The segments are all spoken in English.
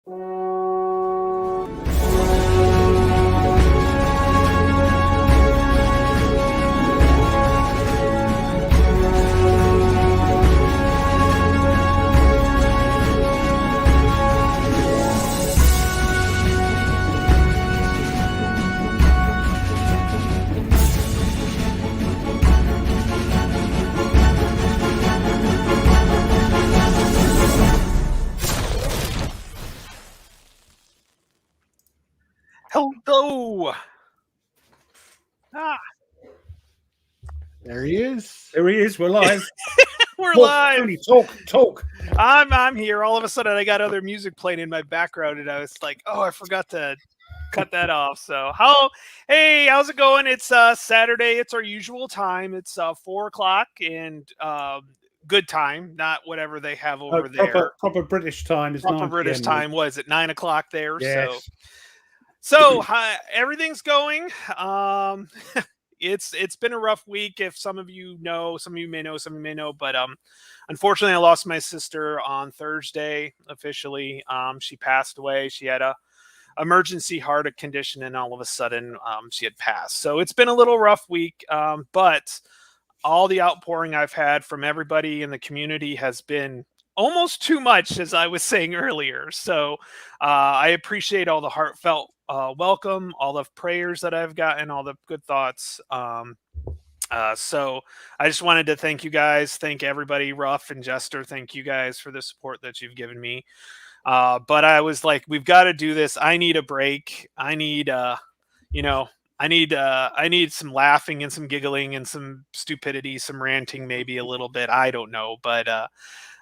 Hello. There he is. There he is. We're live. We're live. Tony, talk. I'm here. All of a sudden, I got other music playing in my background, and I was like, "Oh, I forgot to cut that off." So, hey, how's it going? It's Saturday. It's our usual time. It's 4:00 and good time, not whatever they have over there. Proper British time is proper British time. Was it 9:00 there? Yes. So everything's going. It's been a rough week. If some of you know, some of you may know, some of you may know, but unfortunately I lost my sister on Thursday officially. She passed away. She had a emergency heart condition, and all of a sudden she had passed. So it's been a little rough week, but all the outpouring I've had from everybody in the community has been almost too much, as I was saying earlier. So I appreciate all the heartfelt welcome, all the prayers that I've gotten, all the good thoughts. So I just wanted to thank you guys. Thank everybody, Ruff and Jester. Thank you guys for the support that you've given me. But I was like, we've got to do this. I need a break. I need, I need some laughing and some giggling and some stupidity, some ranting, maybe a little bit. I don't know, but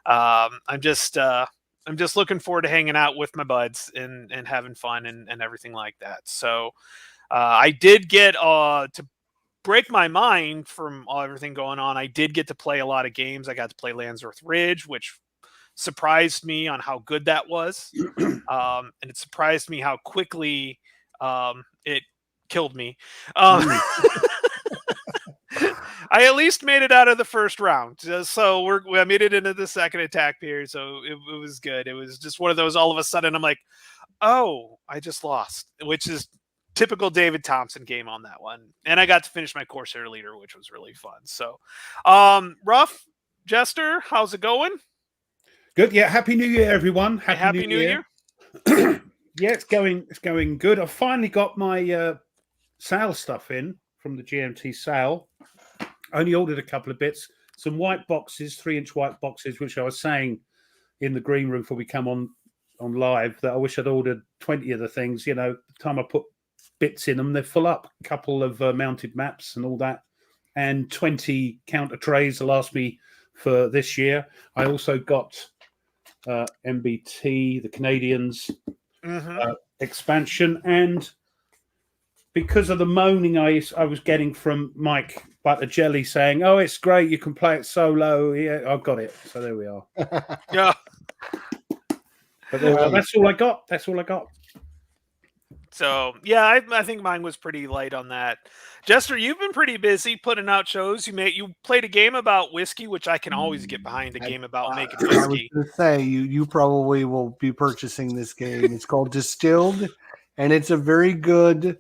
I'm just looking forward to hanging out with my buds and having fun and everything like that. So I did get to break my mind from everything going on. I did get to play a lot of games. I got to play Landsworth Ridge, which surprised me on how good that was. And it surprised me how quickly it killed me. I at least made it out of the first round. So I made it into the second attack period. So it was good. It was just one of those, all of a sudden I'm like, oh, I just lost, which is typical David Thompson game on that one. And I got to finish my Corsair leader, which was really fun. So Ruff, Jester, how's it going? Good. Yeah. Happy New Year, everyone. Happy New Year. Yeah, it's going good. I finally got my sale stuff in from the GMT sale. Only ordered a couple of bits, some white boxes, 3-inch white boxes, which I was saying in the green room before we come on live that I wish I'd ordered 20 of the things. You know, the time I put bits in them, they're full up. A couple of mounted maps and all that, and 20 counter trays will last me for this year. I also got MBT, the Canadians expansion, and because of the moaning I was getting from Mike Butterjelly saying, "Oh, it's great, you can play it solo." Yeah, I've got it. So there we are. Yeah. But that's all I got. That's all I got. So yeah, I think mine was pretty light on that. Jester, you've been pretty busy putting out shows. You played a game about whiskey, which I can always get behind. A game about making whiskey. I was going to say you probably will be purchasing this game. It's called Distilled, and it's a very good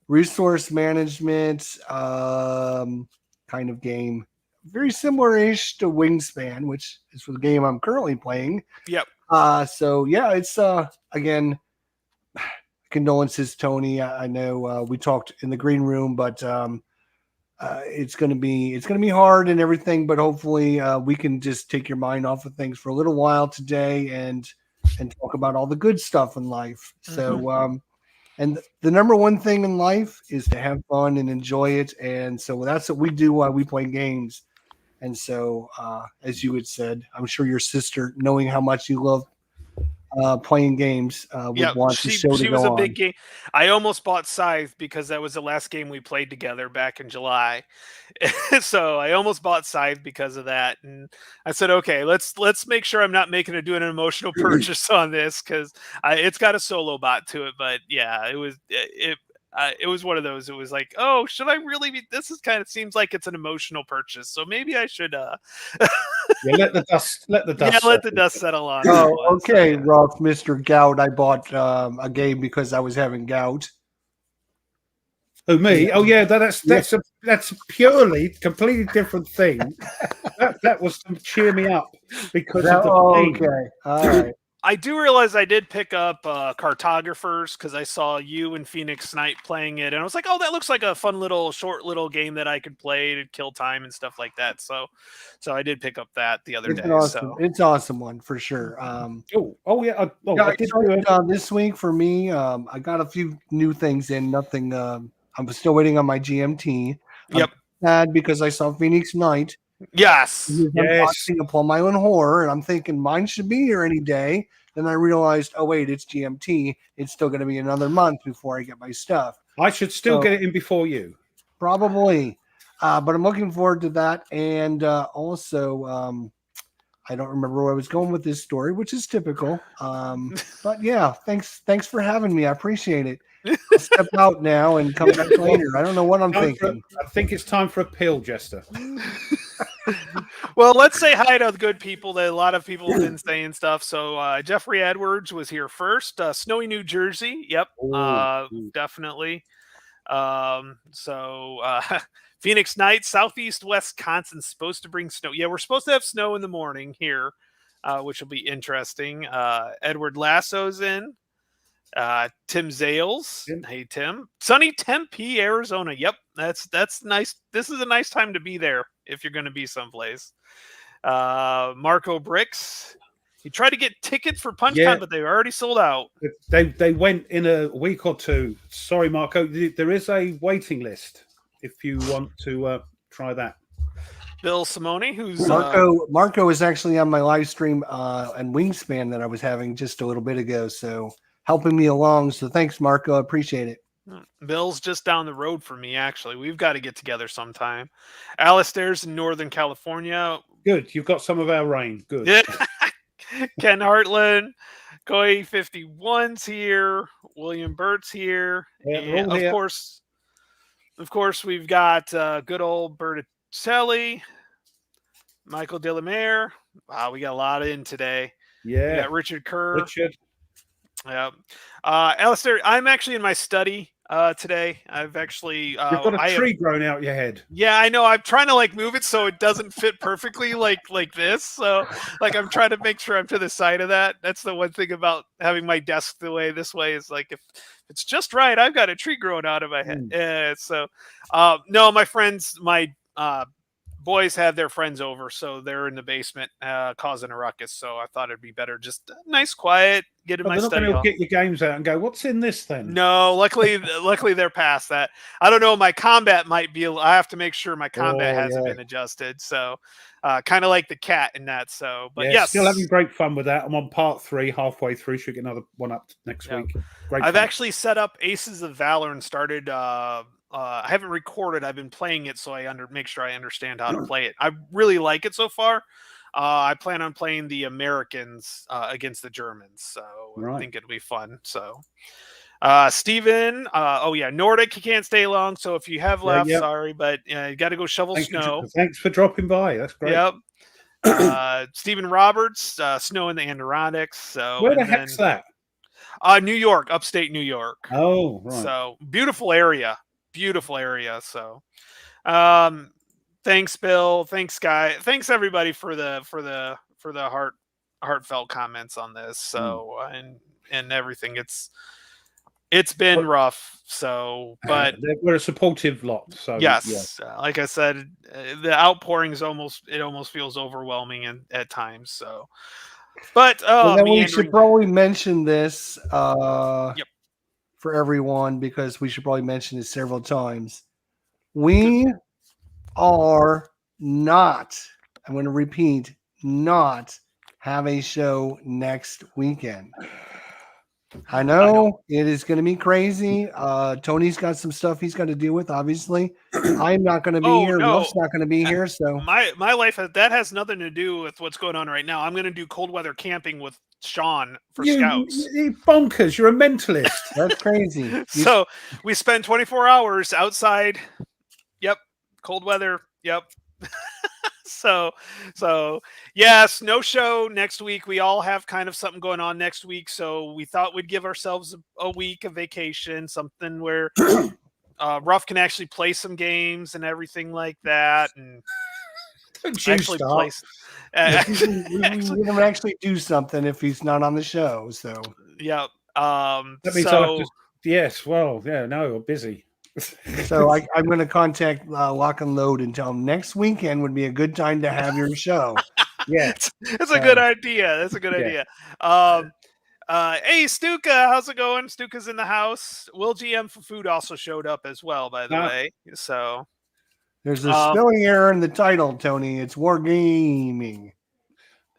resource management kind of game. Very similar-ish to Wingspan, which is the game I'm currently playing. Yep. So yeah, it's again, condolences, Tony. I know we talked in the green room, but it's gonna be hard and everything. But hopefully, we can just take your mind off of things for a little while today and talk about all the good stuff in life. So and the number one thing in life is to have fun and enjoy it. And so that's what we do while we play games. And so, as you had said, I'm sure your sister, knowing how much you love playing games, would want the show to go on. She was a big game. I almost bought Scythe because that was the last game we played together back in July. So I almost bought Scythe because of that. And I said, okay, let's make sure I'm not doing an emotional purchase on this, because it's got a solo bot to it. But yeah, it was one of those. It was like, oh, should I really be? This is kind of seems like it's an emotional purchase, so maybe I should. Yeah, let the dust Yeah, let settle. the dust settle on. that Oh, one, so, okay, yeah. rough, Mr. Gout. I bought a game because I was having gout. Oh, me? Oh, yeah. That's a purely completely different thing. that was to cheer me up because of the pain. Okay, all right. I do realize I did pick up Cartographers because I saw you and Phoenix Knight playing it, and I was like, "Oh, that looks like a fun little short little game that I could play to kill time and stuff like that." So I did pick up that the other It's day. an awesome, So it's an awesome one for sure. Yeah. Yeah, I did do it. this week for me. I got a few new things in. Nothing. I'm still waiting on my GMT. Yep. I'm sad because I saw Phoenix Knight. yes, He was unboxing a Plum Island Horror, and I'm thinking mine should be here any day. Then I realized, oh wait, it's GMT. It's still going to be another month before I get my stuff. I should still get it in before you. Probably, but I'm looking forward to that. And also, I don't remember where I was going with this story, which is typical. But yeah, thanks for having me. I appreciate it. I'll step out now and come back later. I don't know what I'm thinking. I think it's time for a pill, Jester. Well, let's say hi to the good people. That a lot of people have been saying stuff. So Jeffrey Edwards was here first. Snowy New Jersey. Yep. Definitely. Phoenix Knight, Southeast Wisconsin, supposed to bring snow. Yeah, we're supposed to have snow in the morning here, which will be interesting. Edward Lasso's in. Tim Zales. Hey, Tim. Sunny Tempe, Arizona. Yep, that's nice. This is a nice time to be there if you're going to be someplace. Marco Bricks. He tried to get tickets for PunchCon, but they were already sold out. They went in a week or two. Sorry, Marco. There is a waiting list if you want to try that. Bill Simone, who's Marco is actually on my live stream and Wingspan that I was having just a little bit ago. So helping me along. So thanks, Marco. I appreciate it. Bill's just down the road from me, actually. We've got to get together sometime. Alistair's in Northern California. Good. You've got some of our rain. Good. Yeah. Ken Hartland, Koi 51's here. William Burt's here. Yeah, and here. Of course, we've got good old Berticelli, Michael Delamere. Wow, we got a lot in today. Yeah. We got Richard Kerr. Yeah. Alistair, I'm actually in my study today. I've actually you've got a tree growing out your head. Yeah, I know. I'm trying to move it so it doesn't fit perfectly like this. So I'm trying to make sure I'm to the side of that. That's the one thing about having my desk this way is if it's just right, I've got a tree growing out of my head. No, my friends, my boys had their friends over, so they're in the basement causing a ruckus. So I thought it'd be better just nice, quiet, get in my study. They're not going to get your games out and go, "What's in this then?" No, luckily they're past that. I don't know. My combat might be. I have to make sure my combat hasn't been adjusted. So, kind of like the cat in that. So, but yes, still having great fun with that. I'm on part 3, halfway through. Should get another one up next week. Great. I've actually set up Aces of Valor and started. I haven't recorded. I've been playing it, so make sure I understand how to play it. I really like it so far. I plan on playing the Americans against the Germans, so I think it'll be fun. So, Steven, Nordic, he can't stay long. So if you have left, sorry, but you got to go shovel snow. Thanks for dropping by. That's great. Yep. Stephen Roberts, snow in the Adirondacks. So where the heck's that? New York, upstate New York. Oh, right. So beautiful area. So thanks Bill, thanks Guy, thanks everybody for the heartfelt comments on this. So and everything, it's been rough, so but we're a supportive lot. So yes, like I said, the outpourings almost feels overwhelming at times. So but we should probably mention this for everyone, because we should probably mention it several times. We are not, I'm going to repeat, not have a show next weekend. I know it is going to be crazy. Tony's got some stuff he's got to deal with, obviously. I'm not going to be here. Wolf's not going to be here. So my life that has nothing to do with what's going on right now. I'm going to do cold weather camping with Sean for you scouts. bonkers! You're a mentalist. That's crazy. So we spend 24 hours outside. Yep. Cold weather. Yep. So yes, no show next week. We all have kind of something going on next week. So we thought we'd give ourselves a week of vacation, something where Ruff can actually play some games and everything like that. And Don't you actually start. play. We can actually do something if he's not on the show. So Yeah. That means I'll have to, yes. Well, yeah. No, I'm busy. So I'm going to contact Lock and Load and tell them next weekend would be a good time to have your show. Yeah, that's a good idea. That's a good idea. Hey, Stuka, how's it going? Stuka's in the house. Will GM for Food also showed up as well, by the way. So there's a spelling error in the title, Tony. It's Wargaming.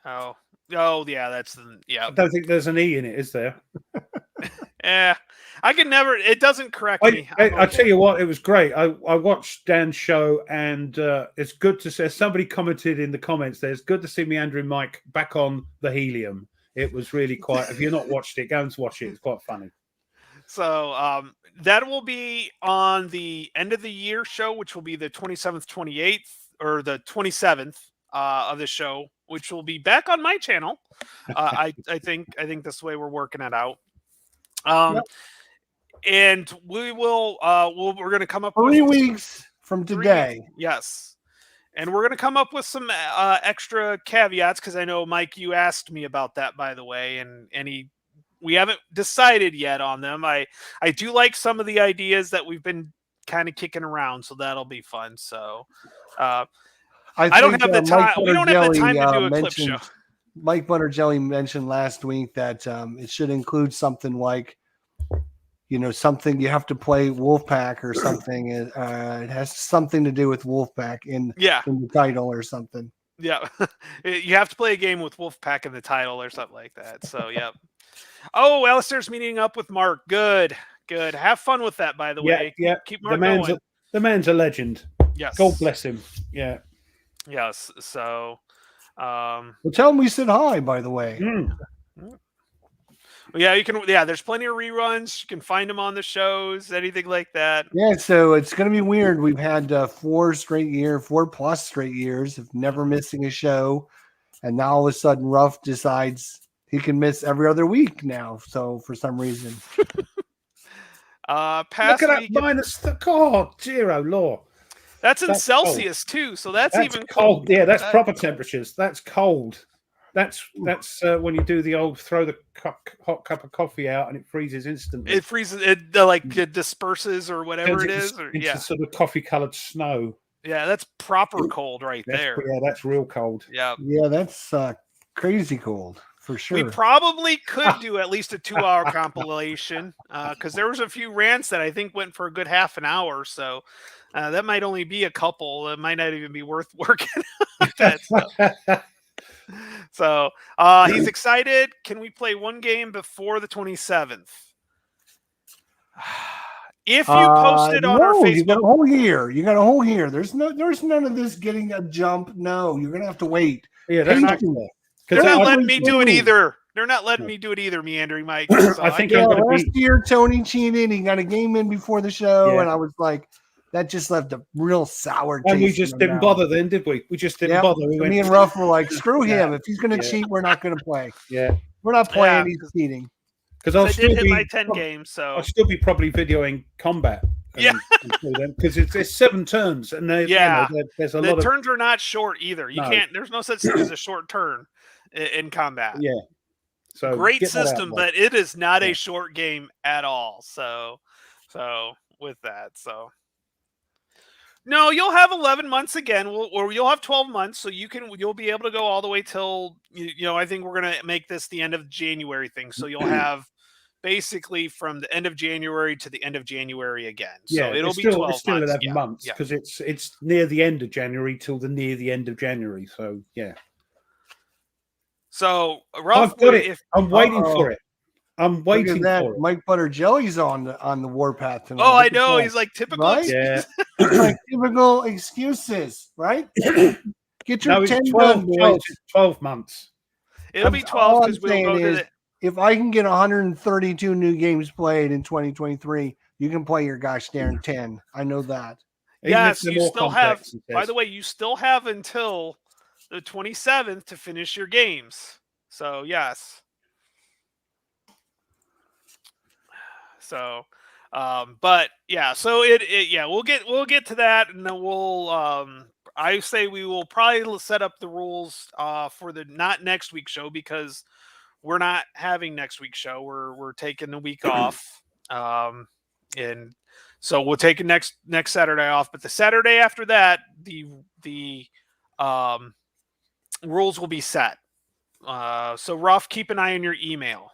Oh, yeah, that's the I don't think there's an E in it, is there? Yeah, I can never. It doesn't correct me. I tell you what, it was great. I watched Dan's show, and it's good to see. Somebody commented in the comments there. It's good to see me, Andrew, and Mike back on the helium. It was really quite. If you've not watched it, go and watch it. It's quite funny. So that will be on the end of the year show, which will be the 27th, 28th, or the 27th of the show, which will be back on my channel. I think that's the way we're working it out. Yep. And we will we're going to come up 3 with weeks from today. Yes. And we're going to come up with some extra caveats, because I know, Mike, you asked me about that, by the way, and we haven't decided yet on them. I do like some of the ideas that we've been kind of kicking around, so that'll be fun. So I don't have the time. We don't have the time to do a clip show. Mike Butterjelly mentioned last week that it should include something like, something you have to play Wolfpack or something. It has something to do with Wolfpack in the title or something. Yeah, you have to play a game with Wolfpack in the title or something like that. So, yeah. Oh, Alistair's meeting up with Mark. Good. Have fun with that, by the way. Yeah. Keep Mark going. The man's a legend. Yes. God bless him. Yeah. Yes. So, well, tell him we said hi, by the way. Yeah, you can. Yeah, there's plenty of reruns. You can find them on the shows, anything like that. Yeah, so it's going to be weird. We've had 4+ straight years of never missing a show, and now all of a sudden, Ruff decides he can miss every other week now. So for some reason, past look at week, that minus God, 0 law. That's in Celsius too, so that's even cold. Yeah, that's proper temperatures. That's cold. That's when you do the old throw the hot cup of coffee out and it freezes instantly. It freezes. It disperses or whatever it is. It's sort of coffee-colored snow. Yeah, that's proper cold right there. Yeah, that's real cold. Yeah, that's crazy cold for sure. We probably could do at least a 2-hour compilation, because there was a few rants that I think went for a good half an hour. So that might only be a couple. It might not even be worth working on that stuff. So he's excited. Can we play one game before the 27th? If you post it on our Facebook, you got a whole year. There's none of this getting a jump. No, you're gonna have to wait. Yeah, they're not letting me do it either. They're not letting me do it either, Meandering Mike. So I think last year Tony cheated. He got a game in before the show, and I was like, that just left a real sour taste. And we just didn't bother then, did we? We just didn't bother. Me and Ruff were like, screw him. If he's going to cheat, we're not going to play. Yeah. We're not playing. He's cheating. Because I did hit my 10 games, so I'll still be probably videoing combat. Because it's 7 turns, and there's a lot of turns are not short either. You can't. There's no such thing as a short turn in combat. Yeah. So great system, but it is not a short game at all. So with that, no, you'll have 11 months again, or you'll have 12 months, so you'll be able to go all the way till I think we're gonna make this the end of January thing. So you'll have basically from the end of January to the end of January again. So it'll be 12 it's still months. 11 months because it's near the end of January till near the end of January. So yeah. So Ruff, I've got it. I'm waiting for it. I'm waiting for it. Mike Butterjelly's on the warpath tonight. Oh, I know. He's like typical. Right? Yeah. Like typical excuses, right? Get your 10 done, boys. 12 months. It'll be 12 all I'm because we'll saying go to is, the. if I can get 132 new games played in 2023, you can play your gosh darn 10. I know that. Even if Yes, they're you more still have. complex, he By says. the way, you still have until the 27th to finish your games. So yes. So, but yeah, so yeah, we'll get to that, and then I say we will probably set up the rules for the not next week's show because we're not having next week's show. We're taking the week off, and so we'll take it next Saturday off. But the Saturday after that, the um, rules will be set. So Ruff, keep an eye on your email.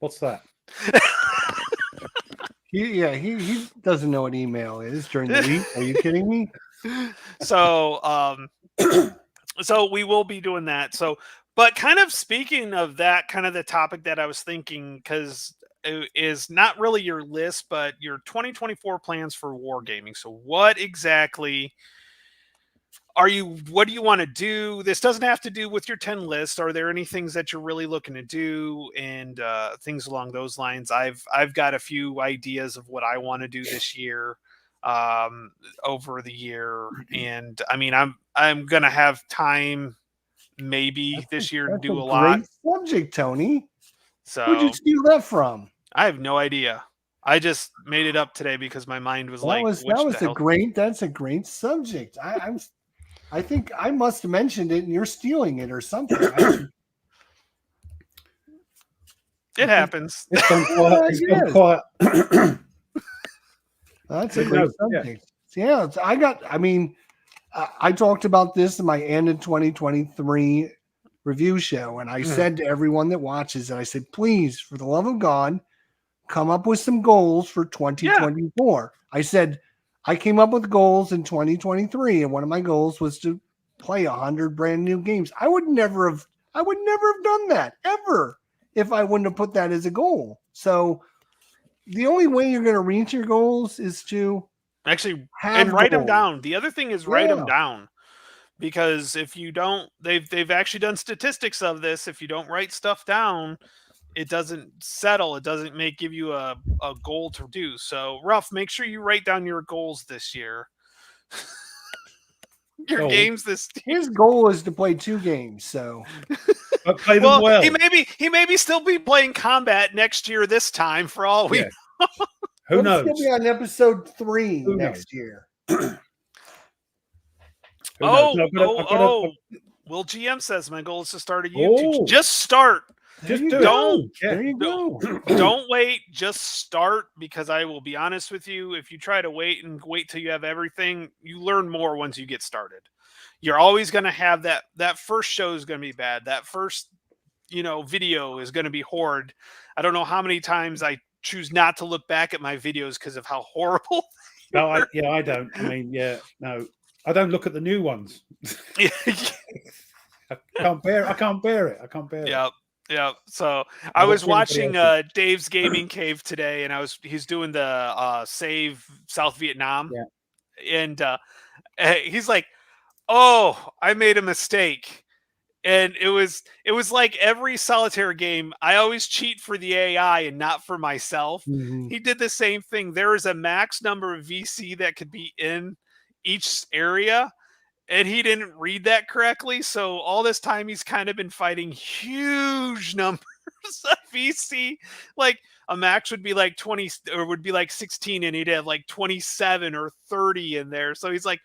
What's that? He doesn't know what email is during the week. Are you kidding me? So so we will be doing that. So, but kind of speaking of that, kind of the topic that I was thinking, because it is not really your list, but your 2024 plans for wargaming. So what exactly what do you want to do? This doesn't have to do with your 10 list. Are there any things that you're really looking to do and things along those lines? I've got a few ideas of what I want to do this year, over the year. And I mean, I'm going to have time maybe this year to do a lot. Great subject, Tony. So Where'd you steal that from? I have no idea. I just made it up today because my mind was that's a great subject. I think I must have mentioned it and you're stealing it or something. It happens. It's gone quiet. That's a great subject. Yeah, I talked about this in my end of 2023 review show, and I said to everyone that watches, and I said, please, for the love of God, come up with some goals for 2024. Yeah. I said, I came up with goals in 2023, and one of my goals was to play 100 brand new games. I would never have done that ever if I wouldn't have put that as a goal. So the only way you're going to reach your goals is to actually write them down. The other thing is write them down, because if you don't, they've actually done statistics of this. If you don't write stuff down, it doesn't settle. It doesn't give you a goal to do. So Ruff, make sure you write down your goals this year. Your games this year. His goal is to play 2 games. So play them well. He may still be playing combat next year this time for all we know. Who knows? He'll be on episode 3 next year. Will GM says my goal is to start a YouTube. Just start. Just do it. There you go. Don't wait. Just start, because I will be honest with you. If you try to wait till you have everything, you learn more once you get started. You're always going to have that first show is going to be bad. That first, video is going to be horrid. I don't know how many times I choose not to look back at my videos because of how horrible. No, I don't. I mean, no, I don't look at the new ones. I can't bear it. Yeah. So I was watching Dave's Gaming Cave today, and he's doing the Save South Vietnam. Yeah. And he's like, "Oh, I made a mistake." And it was like every solitaire game, I always cheat for the AI and not for myself. Mm-hmm. He did the same thing. There is a max number of VC that could be in each area, and he didn't read that correctly. So all this time he's kind of been fighting huge numbers of VC. Like a max would be like 20 or would be like 16, and he'd have like 27 or 30 in there. So he's like,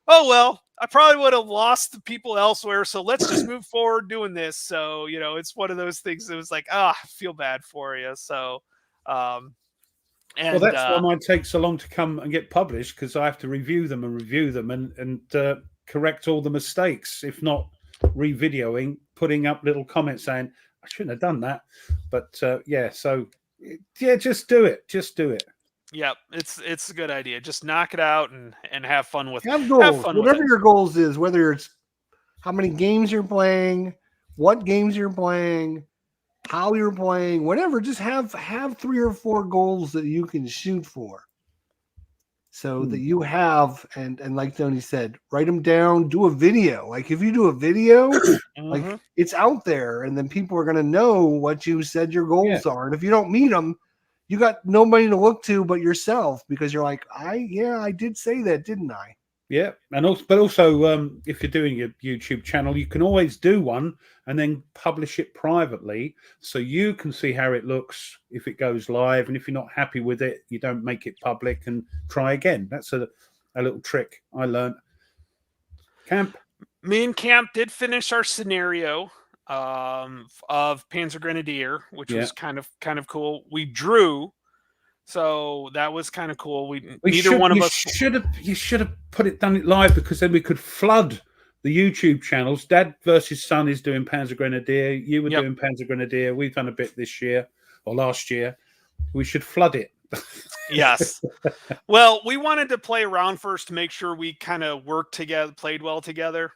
oh, well, I probably would have lost the people elsewhere. So let's just move forward doing this. So, it's one of those things that was like, I feel bad for you. So, well, that's why mine takes so long to come and get published, because I have to review them and correct all the mistakes. If not re-videoing, putting up little comments saying, I shouldn't have done that. But just do it. Just do it. Yeah, it's a good idea. Just knock it out and have fun with it. Have goals. Whatever your goals is, whether it's how many games you're playing, what games you're playing, how you're playing, whatever, just have 3 or 4 goals that you can shoot for. so that you have, and like Tony said, write them down, do a video. Like if you do a video, like Mhm. it's out there, and then people are going to know what you said your goals are. And if you don't meet them, you got nobody to look to but yourself, because you're like, I did say that, didn't I? Yeah, and also, if you're doing your YouTube channel, you can always do one and then publish it privately, so you can see how it looks if it goes live. And if you're not happy with it, you don't make it public and try again. That's a little trick I learned. Camp. Me and Camp did finish our scenario of Panzer Grenadier, which was kind of cool. We drew, so that was kind of cool. Neither one of us You should have done it live, because then we could flood the YouTube channels. Dad versus Son is doing Panzer Grenadier. You were doing Panzer Grenadier. We've done a bit this year or last year. We should flood it. Yes. Well, we wanted to play around first to make sure we kind of worked together, played well together.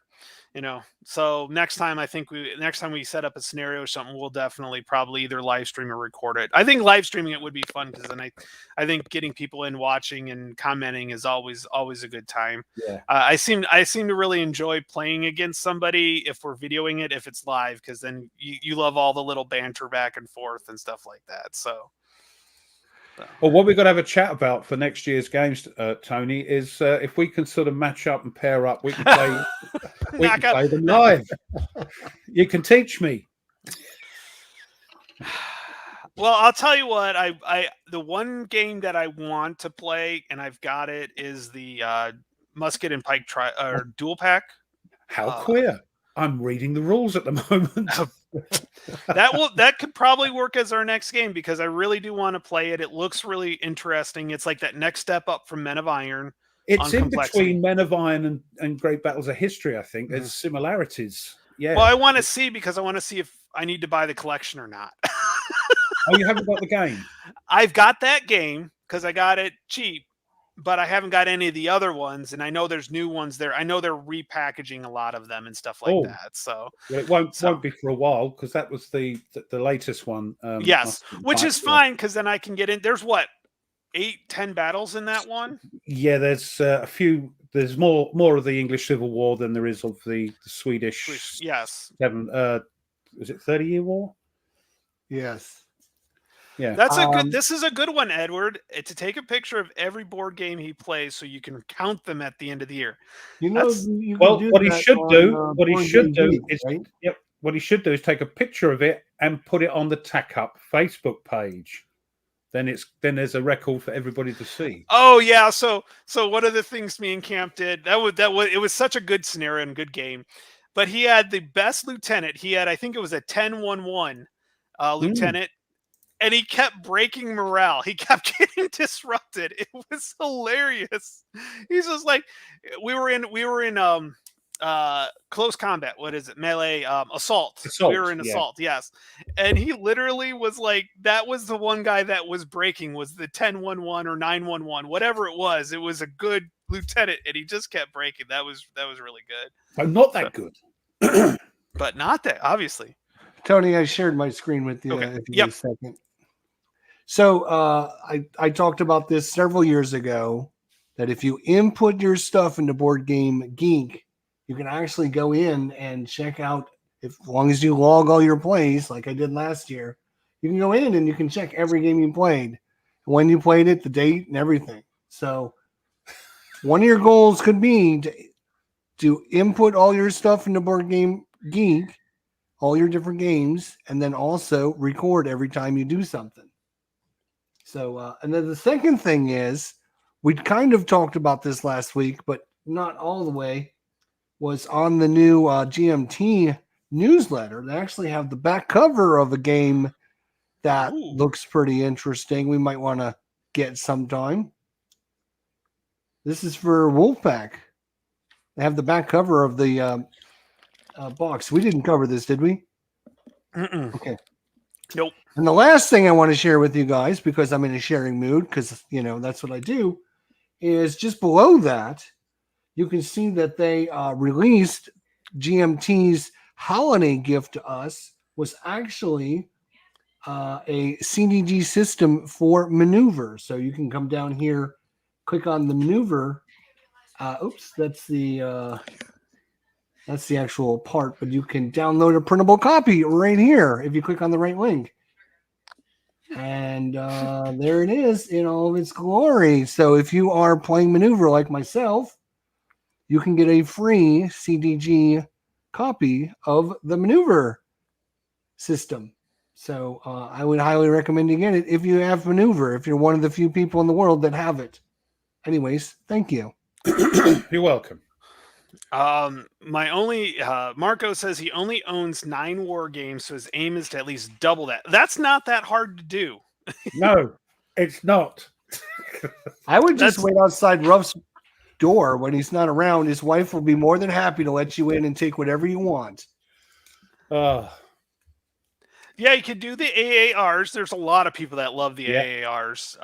So next time we set up a scenario or something, we'll definitely probably either live stream or record it. I think live streaming it would be fun, because then I think getting people in watching and commenting is always a good time. Yeah. I seem to really enjoy playing against somebody if we're videoing it, if it's live, because then you love all the little banter back and forth and stuff like that. So. Well, what we've got to have a chat about for next year's games, Tony, is if we can sort of match up and pair up, we can play, play them live. You can teach me. Well, I'll tell you what. The one game that I want to play, and I've got it, is the musket and pike dual pack. How queer! I'm reading the rules at the moment. That could probably work as our next game, because I really do want to play it. It looks really interesting. It's like that next step up from Men of Iron. It's in between Men of Iron and Great Battles of History. I think there's similarities. Yeah. Well, I want to see, because I want to see if I need to buy the collection or not. Oh, you haven't got the game? I've got that game because I got it cheap, but I haven't got any of the other ones, and I know there's new ones there. I know they're repackaging a lot of them and stuff like that. So it won't be for a while, because that was the latest one. Yes, which is fine, because then I can get in. There's 8-10 battles in that one. Yeah, there's a few. There's more of the English Civil War than there is of the Swedish. Yes. Is it 30-year war? Yes. Yeah, that's a good. This is a good one, Edward. To take a picture of every board game he plays, so you can count them at the end of the year. What he should do is take a picture of it and put it on the Tack Up Facebook page. Then there's a record for everybody to see. Oh yeah. So one of the things me and Camp did, it was such a good scenario and good game, but he had the best lieutenant. He had, I think it was a 10-1-1 lieutenant. And he kept breaking morale. He kept getting disrupted. It was hilarious. He's just like, we were in close combat. What is it? Melee, assault. We were in assault. Yes. And he literally was like, that was the one guy that was breaking, was the 10-1-1 or 9-1-1, whatever it was. It was a good lieutenant, and he just kept breaking. That was really good. Not that good. But not that, obviously. Tony, I shared my screen with you. Okay. If you need a second. So I talked about this several years ago, that if you input your stuff into Board Game Geek, you can actually go in and check out, as long as you log all your plays, like I did last year, you can go in and you can check every game you played, when you played it, the date, and everything. So one of your goals could be to input all your stuff into Board Game Geek, all your different games, and then also record every time you do something. So, and then the second thing is, we kind of talked about this last week, but not all the way, was on the new GMT newsletter. They actually have the back cover of a game that looks pretty interesting. We might want to get sometime. This is for Wolfpack. They have the back cover of the box. We didn't cover this, did we? Okay. Nope. And the last thing I want to share with you guys, because I'm in a sharing mood, because, that's what I do, is just below that, you can see that they released GMT's holiday gift to us was actually a CDG system for maneuver. So you can come down here, click on the maneuver. Oops, that's the actual part, but you can download a printable copy right here if you click on the right link. And there it is in all of its glory. So if you are playing Maneuver like myself, you can get a free CDG copy of the Maneuver system. So I would highly recommend you get it if you have Maneuver, if you're one of the few people in the world that have it. Anyways, thank you. You're welcome. Marco says he only owns 9 war games, so his aim is to at least double that. That's not that hard to do. No, it's not. I would just wait outside Ruff's door when he's not around. His wife will be more than happy to let you in and take whatever you want. Yeah, you could do the AARs. There's a lot of people that love the AARs.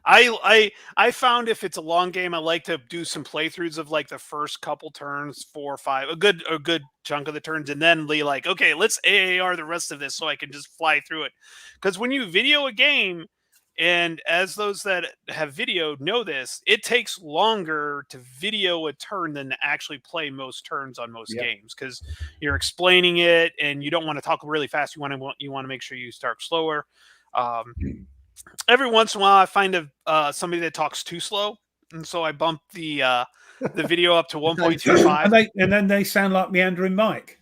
I found if it's a long game, I like to do some playthroughs of like the first couple turns, 4 or 5, a good chunk of the turns, and then be like, okay, let's AAR the rest of this so I can just fly through it. Because when you video a game, and as those that have video know this, it takes longer to video a turn than to actually play most turns on most games, because you're explaining it and you don't want to talk really fast. You want to make sure you start slower. Every once in a while, I find somebody that talks too slow, and so I bump the video up to 1.25. And then they sound like meandering Mike.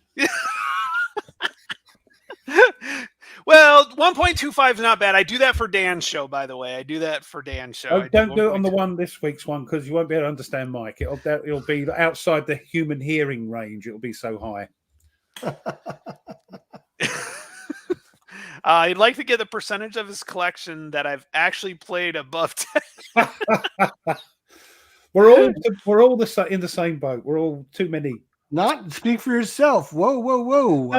Well, 1.25 is not bad. I do that for Dan's show, by the way. I do that for Dan's show. Oh, don't do it on the one this week's one, because you won't be able to understand Mike. It'll be outside the human hearing range. It'll be so high. I'd like to get the percentage of his collection that I've actually played above 10. We're all in the same boat. We're all too many. Not speak for yourself. Whoa.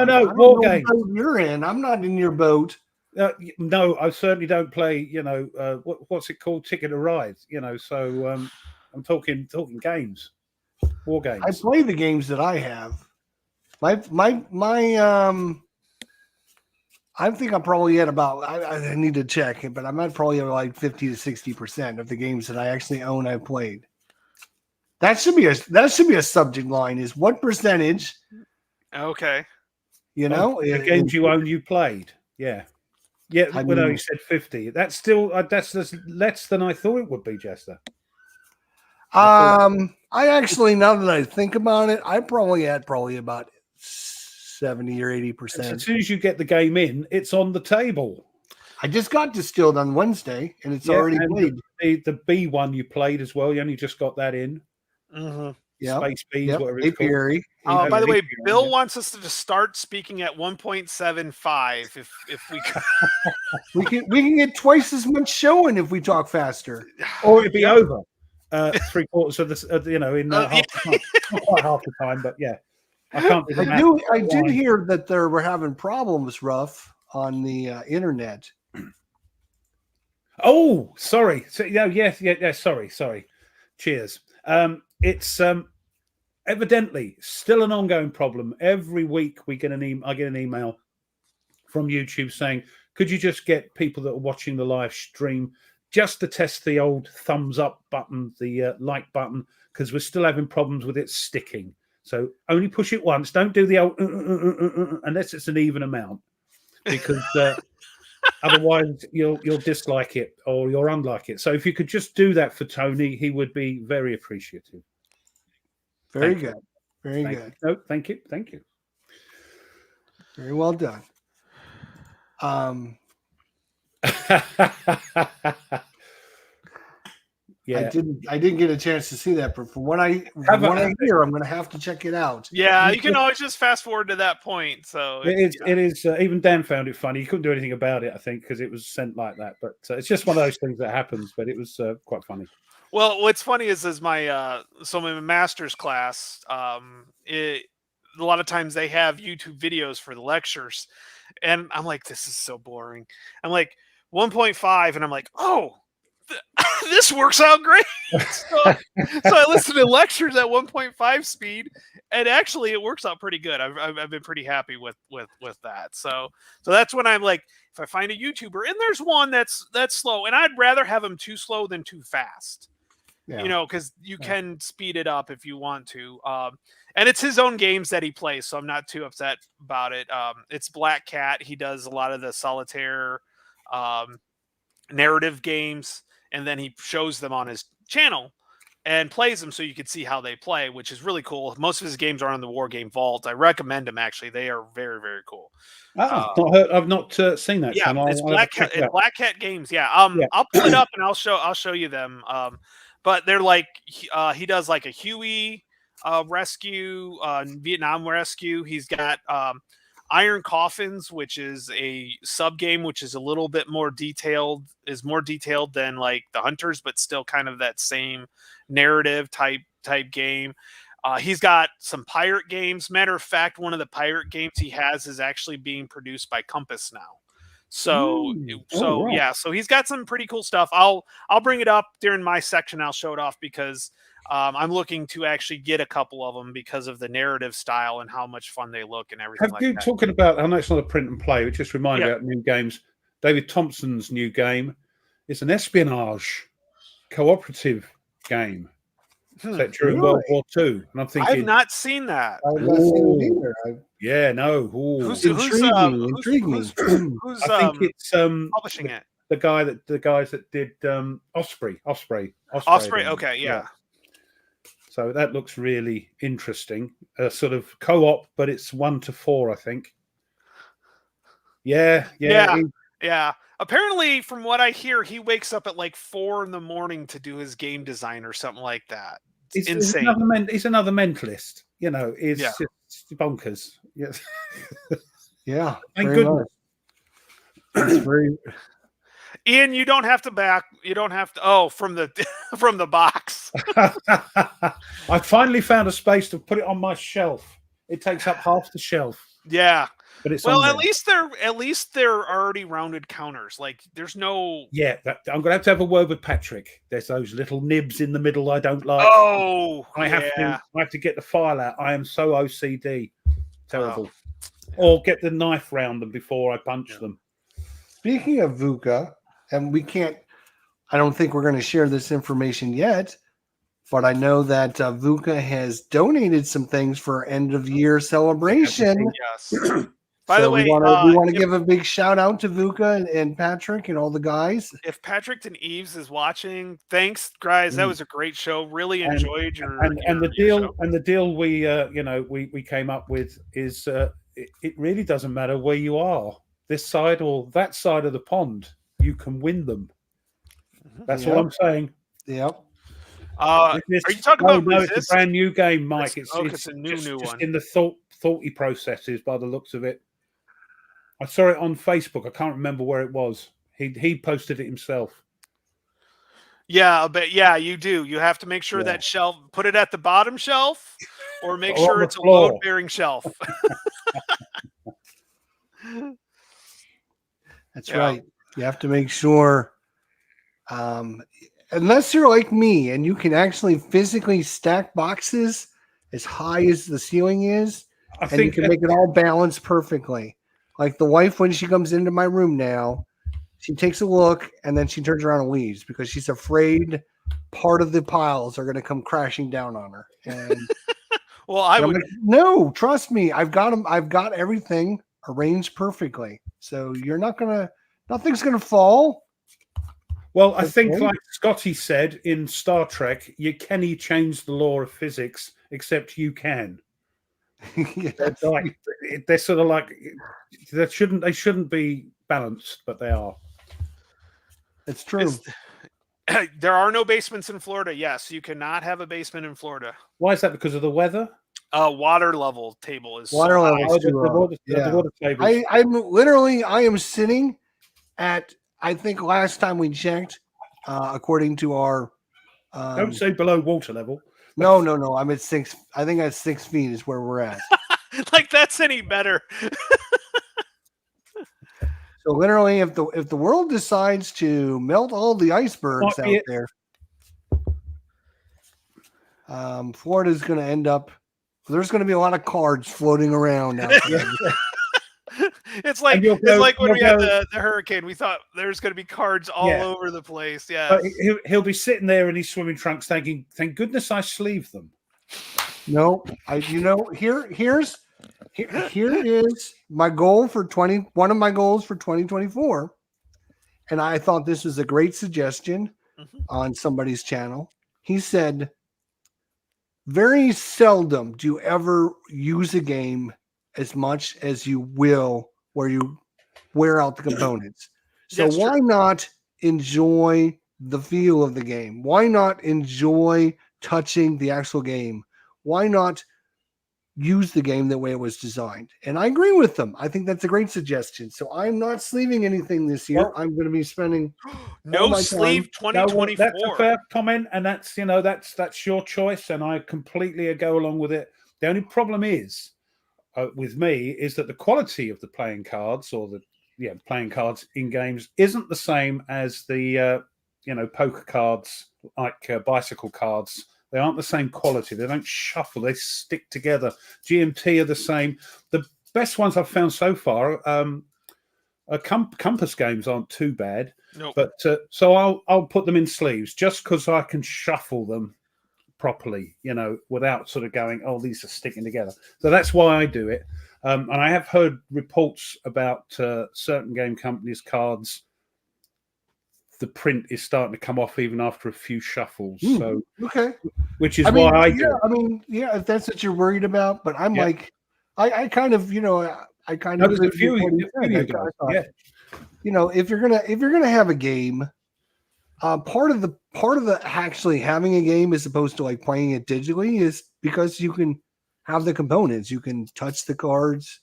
No, war games. You're in. I'm not in your boat. No, I certainly don't play. What's it called? Ticket to Ride. So I'm talking games, war games. I play the games that I have. My I think I'm probably at about. I need to check it, but I'm at probably at like 50 to 60% of the games that I actually own. I've played. That should be a subject line. Is what percentage? Okay. The games you own, you played. Yeah. No, you said 50. That's still that's less than I thought it would be, Jester. I actually, now that I think about it, I probably had about 70 or 80%. As soon as you get the game in, it's on the table. I just got Distilled on Wednesday, and it's already played. The B one you played as well. You only just got that in. Mm-hmm. Yeah, Space Bees, whatever it's Apiary. called. By the way, Bill wants us to start speaking at 1.75. If we could. we can get twice as much showing if we talk faster, or it'd be over 3/4 of this. In half the time. Not quite half the time, but yeah. I can't. I did hear that we're having problems, Ruff, on the internet. Oh, sorry. So, yeah. Sorry. Cheers. It's evidently still an ongoing problem. Every week I get an email from YouTube saying, could you just get people that are watching the live stream just to test the old thumbs up button, the like button, because we're still having problems with it sticking. So only push it once. Don't do the old unless it's an even amount, because otherwise you'll dislike it or you'll unlike it. So if you could just do that for Tony, he would be very appreciative. Very good. Very good. No, thank you. Very well done. Yeah, I didn't get a chance to see that, but from what I hear, I'm going to have to check it out. Yeah, you can always just fast forward to that point. So it is. Even Dan found it funny. He couldn't do anything about it, I think, because it was sent like that. But it's just one of those things that happens. But it was quite funny. Well, what's funny is my master's class. A lot of times they have YouTube videos for the lectures, and I'm like, this is so boring. I'm like 1.5, and I'm like, oh. This works out great. So I listen to lectures at 1.5 speed, and actually it works out pretty good. I've been pretty happy with that. So that's when I'm like, if I find a YouTuber and there's one that's slow, and I'd rather have them too slow than too fast. you know, because you can speed it up if you want to. And it's his own games that he plays, so I'm not too upset about it. It's Black Cat. He does a lot of the solitaire narrative games, and then he shows them on his channel and plays them so you can see how they play, which is really cool. Most of his games are on the War Game Vault. I recommend them, actually. They are very, very cool. I've not seen that. Yeah, Channel. it's Black Cat. It's Black Cat Games. Yeah. Yeah. I'll pull it up and I'll show you them. But they're like he does like a Huey rescue, Vietnam rescue. He's got Iron Coffins, which is a sub game, which is a little bit more detailed, than like the Hunters, but still kind of that same narrative type game. He's got some pirate games. Matter of fact, one of the pirate games he has is actually being produced by Compass now. So, right. Yeah, so he's got some pretty cool stuff. I'll bring it up during my section. I'll show it off because I'm looking to actually get a couple of them because of the narrative style and how much fun they look and everything. Have you talking about? I know it's not a print and play. It just reminded me about new games. David Thompson's new game. It's an espionage cooperative game set during World War II. And I'm thinking, I've not seen that. I've not seen it either. Yeah, no. Who's intriguing? Who's I think it's publishing it? The guys that did Osprey. Okay, yeah. So that looks really interesting. Sort of co-op, but it's 1 to 4, I think. Yeah. Apparently, from what I hear, he wakes up at like 4 a.m. to do his game design or something like that. It's insane. He's another mentalist. You know, it's just bonkers. Yes. Yeah. Thank goodness. It's very. Ian, you don't have to. You don't have to. Oh, from the from the box. I finally found a space to put it on my shelf. It takes up half the shelf. Yeah. But it's at least they're already rounded counters. Like there's no. Yeah, I'm gonna have a word with Patrick. There's those little nibs in the middle I don't like. Oh, I have to get the file out. I am so OCD. Terrible. Wow. Or get the knife round them before I punch them. Speaking of VUCA, and I don't think we're going to share this information yet, but I know that VUCA has donated some things for end of year celebration. Yes. By the way, we want to give a big shout out to VUCA and Patrick and all the guys. If Patrick and Eves is watching, thanks, guys. That was a great show. Really enjoyed the deal we came up with is it really doesn't matter where you are, this side or that side of the pond, you can win them. That's all I'm saying. Yep. Are you talking about? No, it's a brand new game, Mike. It's a new one. In the thoughty processes, by the looks of it. I saw it on Facebook. I can't remember where it was. He posted it himself. Yeah, but you do. You have to make sure that shelf. Put it at the bottom shelf, or make sure it's a load-bearing shelf. That's right. You have to make sure. Unless you're like me and you can actually physically stack boxes as high as the ceiling is, I think you can make it all balance perfectly. Like the wife, when she comes into my room now, she takes a look and then she turns around and leaves because she's afraid part of the piles are going to come crashing down on her. And well, I would no, trust me, I've got them. I've got everything arranged perfectly. So nothing's going to fall. Well, I think, like Scotty said in Star Trek, you can't change the law of physics, except you can. Yes. They're sort of like they shouldn't be balanced, but they are. It's true. There are no basements in Florida. Yes, you cannot have a basement in Florida. Why is that? Because of the weather? Water level table is water level. The water table. I am sitting at. I think last time we checked, according to our. Don't say below water level. No. I'm at 6. I think at 6 feet is where we're at. Like that's any better. So literally, if the world decides to melt all the icebergs out there, Florida's going to end up. There's going to be a lot of cards floating around out there. It's like you'll it's go- like when you'll we had go- the hurricane. We thought there's going to be cards all Yeah. over the place. Yeah. But he'll be sitting there in his swimming trunks thinking, thank goodness I sleeved them. No, here is my goal for one of my goals for 2024. And I thought this was a great suggestion on somebody's channel. He said, very seldom do you ever use a game as much as you will where you wear out the components. So That's why true. not enjoy the feel of the game? Why not enjoy touching the actual game? Why not use the game the way it was designed? And I agree with them. I think that's a great suggestion. So I'm not sleeving anything this year. Well, I'm going to be spending No my sleeve time- No, well, 2024. that's a fair comment, and that's that's your choice, and I completely go along with it. The only problem is with me is that the quality of the playing cards or the playing cards in games isn't the same as the poker cards, like bicycle cards. They aren't the same quality. They don't shuffle. They stick together. GMT are the same. The best ones I've found so far, Compass games aren't too bad. Nope. But so I'll put them in sleeves just because I can shuffle them properly, without sort of going, oh, these are sticking together. So that's why I do it. And I have heard reports about certain game companies' cards. The print is starting to come off even after a few shuffles. So okay, which is why I do. I mean, yeah, if that's what you're worried about, but I'm like, I kind of, I kind of. There's a few. Yeah. If you're gonna have a game, part of the actually having a game as opposed to like playing it digitally is because you can have the components, you can touch the cards.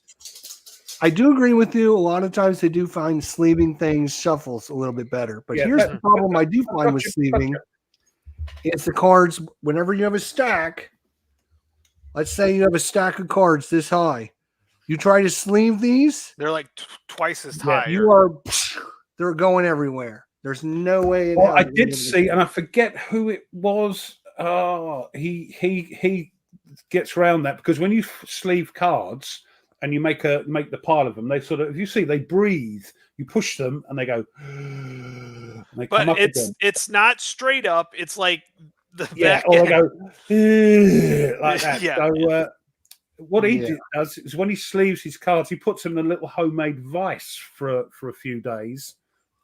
I do agree with you. A lot of times they do find sleeving things shuffles a little bit better. But here's the problem I do find with sleeving. It's the cards, whenever you have a stack, let's say you have a stack of cards this high. You try to sleeve these. They're like twice as high. They're going everywhere. There's no way. Well, I did see, and I forget who it was. He gets around that because when you sleeve cards and you make the pile of them, they sort of, if you see, they breathe. You push them and they go. And they but come up it's not straight up. It's like the back or they go like that. Yeah. So what he does is when he sleeves his cards, he puts them in a little homemade vice for a few days,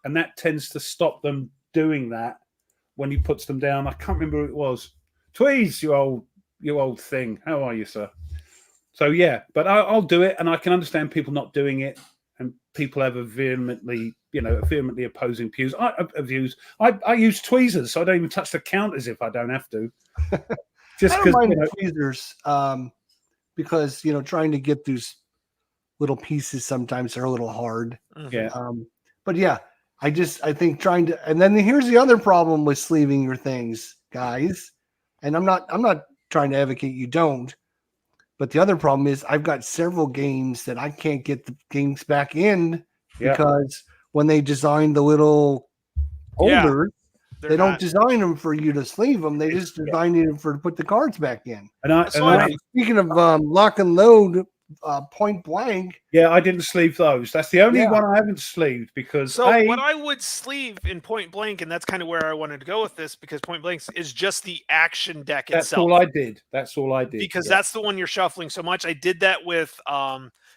and that tends to stop them doing that when he puts them down. I can't remember who it was. Tweez, you old thing. How are you, sir? So yeah, but I'll do it, and I can understand people not doing it, and people have a vehemently opposing views. I use tweezers, so I don't even touch the counters if I don't have to. Just because tweezers, because trying to get those little pieces sometimes are a little hard. Yeah. But yeah, I think trying to, and then here's the other problem with sleeving your things, guys. And I'm not trying to advocate you don't, but the other problem is I've got several games that I can't get the games back in because when they design the little holders, they don't design them for you to sleeve them. They just design them to put the cards back in. Speaking of lock and load, Point Blank. Yeah, I didn't sleeve those. That's the only one I haven't sleeved because what I would sleeve in Point Blank, and that's kind of where I wanted to go with this, because Point Blank is just the action deck itself. That's all I did. Because that's the one you're shuffling so much. I did that with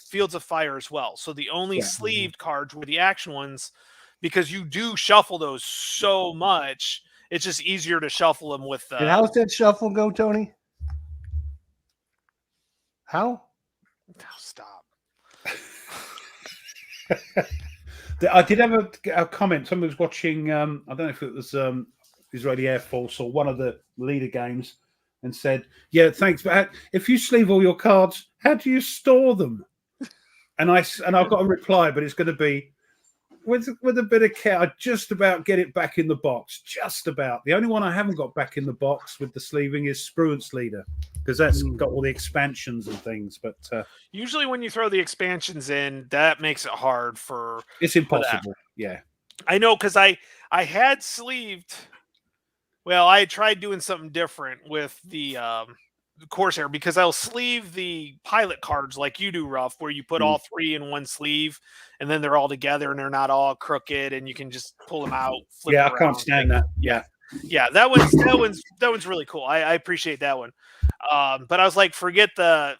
Fields of Fire as well. So the only sleeved cards were the action ones, because you do shuffle those so much. It's just easier to shuffle them with. And how's that shuffle go, Tony? How? Oh, stop. I did have a comment. Someone was watching, I don't know if it was Israeli Air Force or one of the leader games, and said, yeah, thanks, but if you sleeve all your cards, how do you store them? And I've got a reply, but it's going to be, with a bit of care, I just about get it back in the box. Just about. The only one I haven't got back in the box with the sleeving is Spruance Leader, because that's got all the expansions and things. But usually when you throw the expansions in, that makes it hard for. It's impossible. Yeah, I know, because I had sleeved. Well, I had tried doing something different with the Corsair, because I'll sleeve the pilot cards like you do, Ruff, where you put all 3 in one sleeve and then they're all together and they're not all crooked and you can just pull them out, flip Yeah, it I can't around. stand that. Yeah. Yeah, that one's really cool. I appreciate that one. But I was like, forget the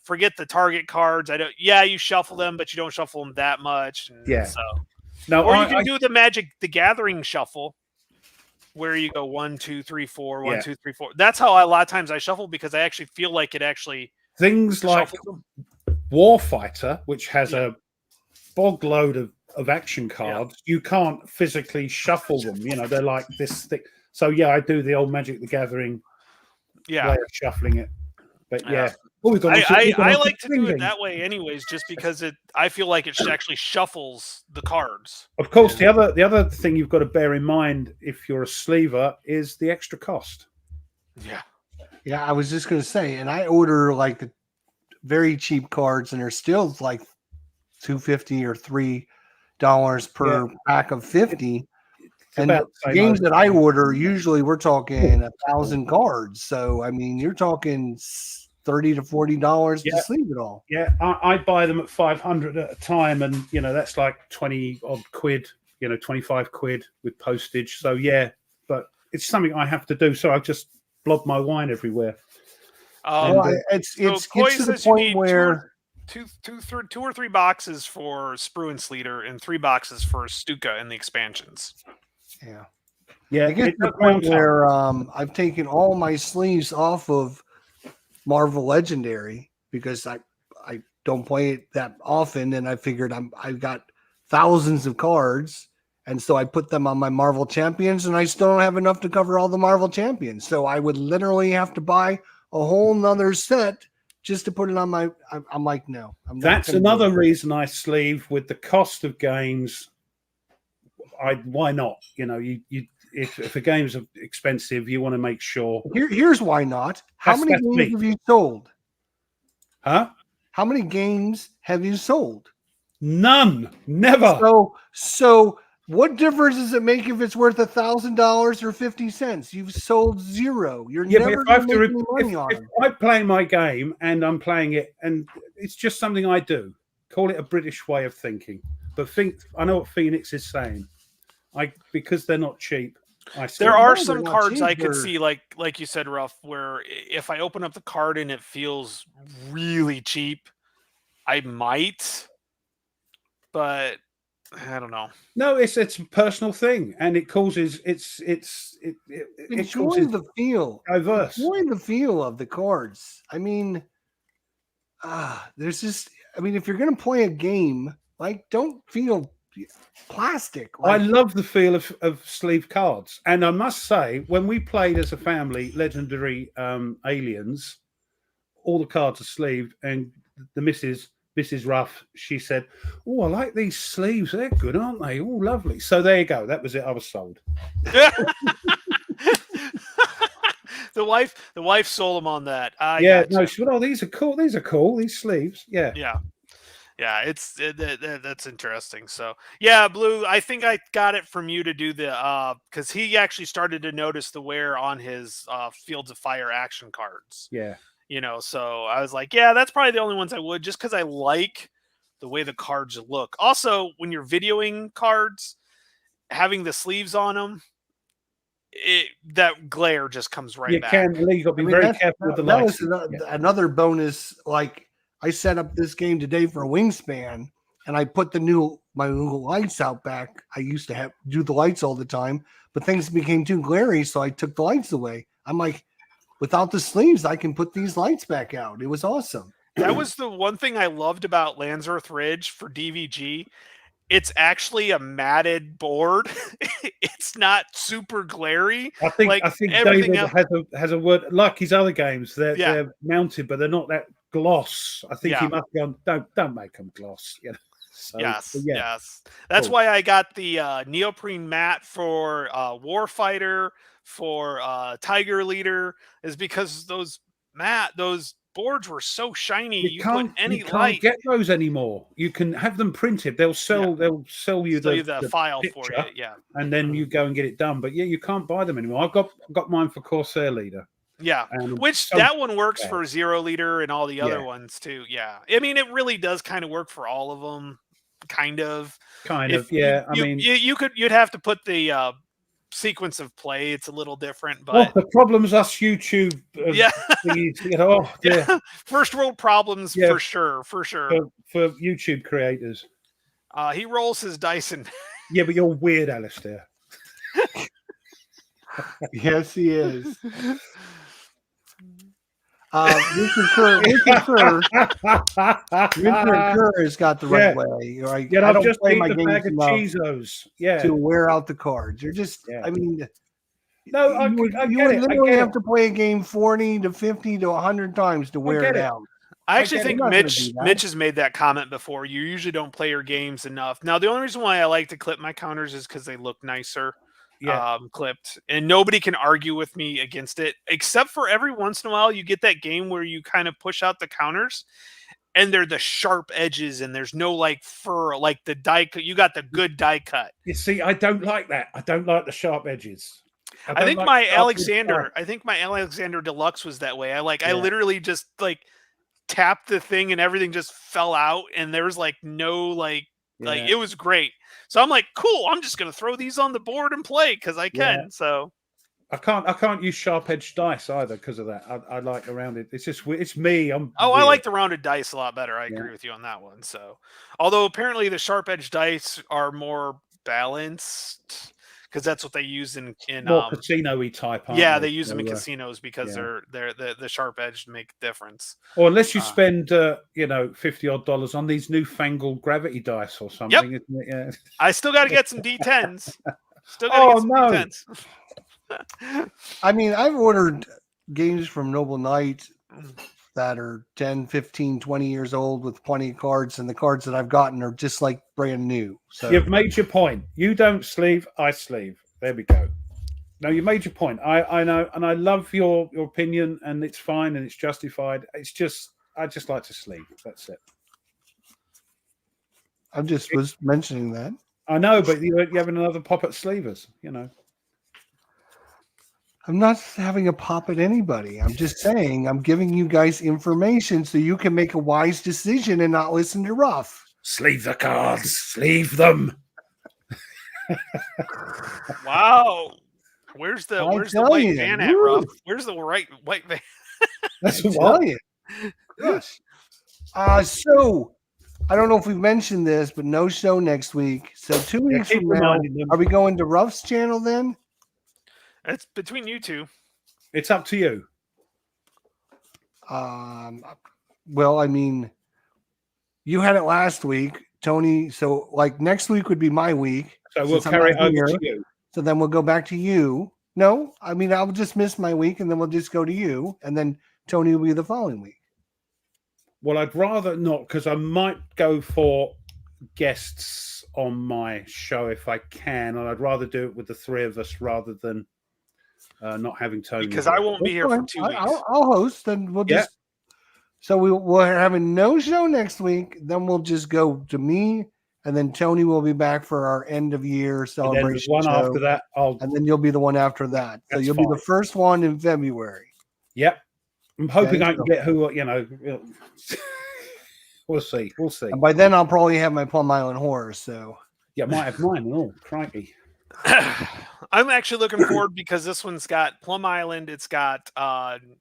target cards. You shuffle them, but you don't shuffle them that much. Yeah. So No, or you can do the Magic the Gathering shuffle, where you go 1, 2, 3, 4, 1, Yeah. 2, 3, 4. That's how a lot of times I shuffle, because I actually feel like it actually things like shuffles them. Warfighter, which has a bog load of action cards, you can't physically shuffle them. You know, they're like this thick. So yeah, I do the old Magic the Gathering way of shuffling it. But yeah. Oh, I like to do it that way anyways, just because I feel like it actually shuffles the cards. Of course, the other thing you've got to bear in mind if you're a sleever is the extra cost. Yeah, I was just gonna say, and I order like the very cheap cards, and they're still like $2.50 or $3 per pack of 50. And games that I order, usually we're talking 1,000 cards. So I mean, you're talking $30 to $40 to sleeve it all. Yeah, I buy them at 500 at a time, and you know that's like 20 odd quid. You know, 25 quid with postage. So yeah, but it's something I have to do. So I just blob my wine everywhere. It's gets to the point where two or three boxes for Sprue and Sleater and 3 boxes for Stuka and the expansions. Yeah. It gets to the point where I've taken all my sleeves off of Marvel Legendary because I don't play it that often, and I figured I've got thousands of cards, and so I put them on my Marvel Champions, and I still don't have enough to cover all the Marvel Champions. So I would literally have to buy a whole nother set just to put it on my. I'm like, no. That's another reason I sleeve with the cost of games. Why not? You know, if a game's expensive, you want to make sure. Here's why not. How many games have you sold? Huh? How many games have you sold? None. Never. So what difference does it make if it's worth $1,000 or 50 cents? You've sold 0. You're never going to make any money on it. If I play my game and I'm playing it, and it's just something I do. Call it a British way of thinking. But I know what Phoenix is saying. Because they're not cheap. There are some cards I could see, like you said, Ruff, where if I open up the card and it feels really cheap, I might, but I don't know. No, it's a personal thing, and it causes enjoy the feel. Diverse. Enjoy the feel of the cards. I mean, there's just. I mean, if you're going to play a game, don't feel plastic. I love the feel of sleeve cards, and I must say, when we played as a family Legendary Aliens, all the cards are sleeved, and the Mrs. Ruff, she said, "Oh, I like these sleeves. They're good, aren't they? Oh, lovely." So there you go. That was it. I was sold. The wife sold him on that. No, she said, "Oh, these are cool. These are cool. These sleeves." Yeah. That's interesting. So yeah, Blue, I think I got it from you to do the because he actually started to notice the wear on his Fields of Fire action cards. Yeah. You know, so I was like, yeah, that's probably the only ones I would, just because I like the way the cards look. Also, when you're videoing cards, having the sleeves on them, that glare just comes right back. You got to be very careful with the lights. That was another bonus. Like I set up this game today for Wingspan, and I put my new lights out back. I used to do the lights all the time, but things became too glary, so I took the lights away. I'm like, without the sleeves, I can put these lights back out. It was awesome. That was the one thing I loved about Landsworth Ridge for DVG. It's actually a matted board. It's not super glary. I think David has a word like his other games. They're mounted, but they're not that gloss. I think he must have gone, don't make them gloss. You know? So, yes. That's why I got the neoprene mat for Warfighter, for Tiger Leader, is because those boards were so shiny. You can't get those anymore. You can have them printed. They'll sell you the file picture, for you. Yeah, and then you go and get it done. But yeah, you can't buy them anymore. I've got mine for Corsair Leader. Yeah, And which so that one works bad. for 0 liter and all the other Yeah. ones too. Yeah, I mean it really does kind of work for all of them, kind of. Kind If of, yeah. I you, mean, you'd have to put the sequence of play. It's a little different, oh, but the problems us YouTube yeah, thingies, oh dear. yeah, first world problems Yeah, for sure, for sure. for YouTube creators. He rolls his dice and Yeah, but you're weird, Alistair. Yes, he is. Richard Kerr has got the right Yeah. way. Like, Yeah, I I've don't just play my eaten a bag games of enough Cheezos. Yeah. to wear out the cards. You're just, Yeah. I mean, No, I you get would it. I literally get have it. to play a game 40 to 50 to 100 times to wear get it it. out. I actually get it. think I'm not gonna do that. Mitch has made that comment before. You usually don't play your games enough. Now, the only reason why I like to clip my counters is because they look nicer, Yeah. clipped, and nobody can argue with me against it, except for every once in a while you get that game where you kind of push out the counters, and they're the sharp edges, and there's no like fur, like the die cut. You got the good die cut. You see, I don't like that. I don't like the sharp edges. I think my Alexander Deluxe was that way. I Yeah. literally just like tapped the thing and everything just fell out, and there was like no like it was great. So I'm like, cool, I'm just gonna throw these on the board and play because I can. Yeah. So I can't use sharp edged dice either because of that. I like the rounded. It's just it's me. I weird. like the rounded dice a lot better. I agree with you on that one. So although apparently the sharp edged dice are more balanced because that's what they use in more casino-y type. Yeah, they use them in casinos because they're the sharp edged make a difference. Or unless you spend $50 on these newfangled gravity dice or something. Yep. Isn't it? Yeah. I still got to get some D10s. Still got to get some D10s. I mean, I've ordered games from Noble Knight that are 10, 15, 20 years old with plenty of cards, and the cards that I've gotten are just like brand new. So you've made your point. You don't sleeve, I sleeve. There we go. No, you made your point. I know, and I love your opinion, and it's fine and it's justified. It's just I just like to sleeve. That's it. I just was mentioning that. I know, but you're having another pop at sleevers, I'm not having a pop at anybody. I'm just saying I'm giving you guys information so you can make a wise decision and not listen to Ruff. Sleeve the cards. Sleeve them. Wow. Where's the white van at, Ruff? Where's the white van? That's what you. Yes. So I don't know if we've mentioned this, but no show next week. So 2 weeks from now, are we going to Ruff's channel then? It's between you two. It's up to you. Well, I mean, you had it last week, Tony. So like next week would be my week. So we'll carry it over to you. So then we'll go back to you. No, I mean, I'll just miss my week and then we'll just go to you. And then Tony will be the following week. Well, I'd rather not because I might go for guests on my show if I can. And I'd rather do it with the three of us rather than not having Tony. Because I won't be here for 2 weeks. I'll host and we'll just. So we're having no show next week. Then we'll just go to me. And then Tony will be back for our end of year celebration. And then one after that, and then you'll be the one after that. So you'll be the first one in February. Yep. I'm hoping I can get who, we'll see. We'll see. And by then I'll probably have my Plum Island horror. So yeah, I might have mine. Oh, crikey. I'm actually looking forward because this one's got Plum Island. It's got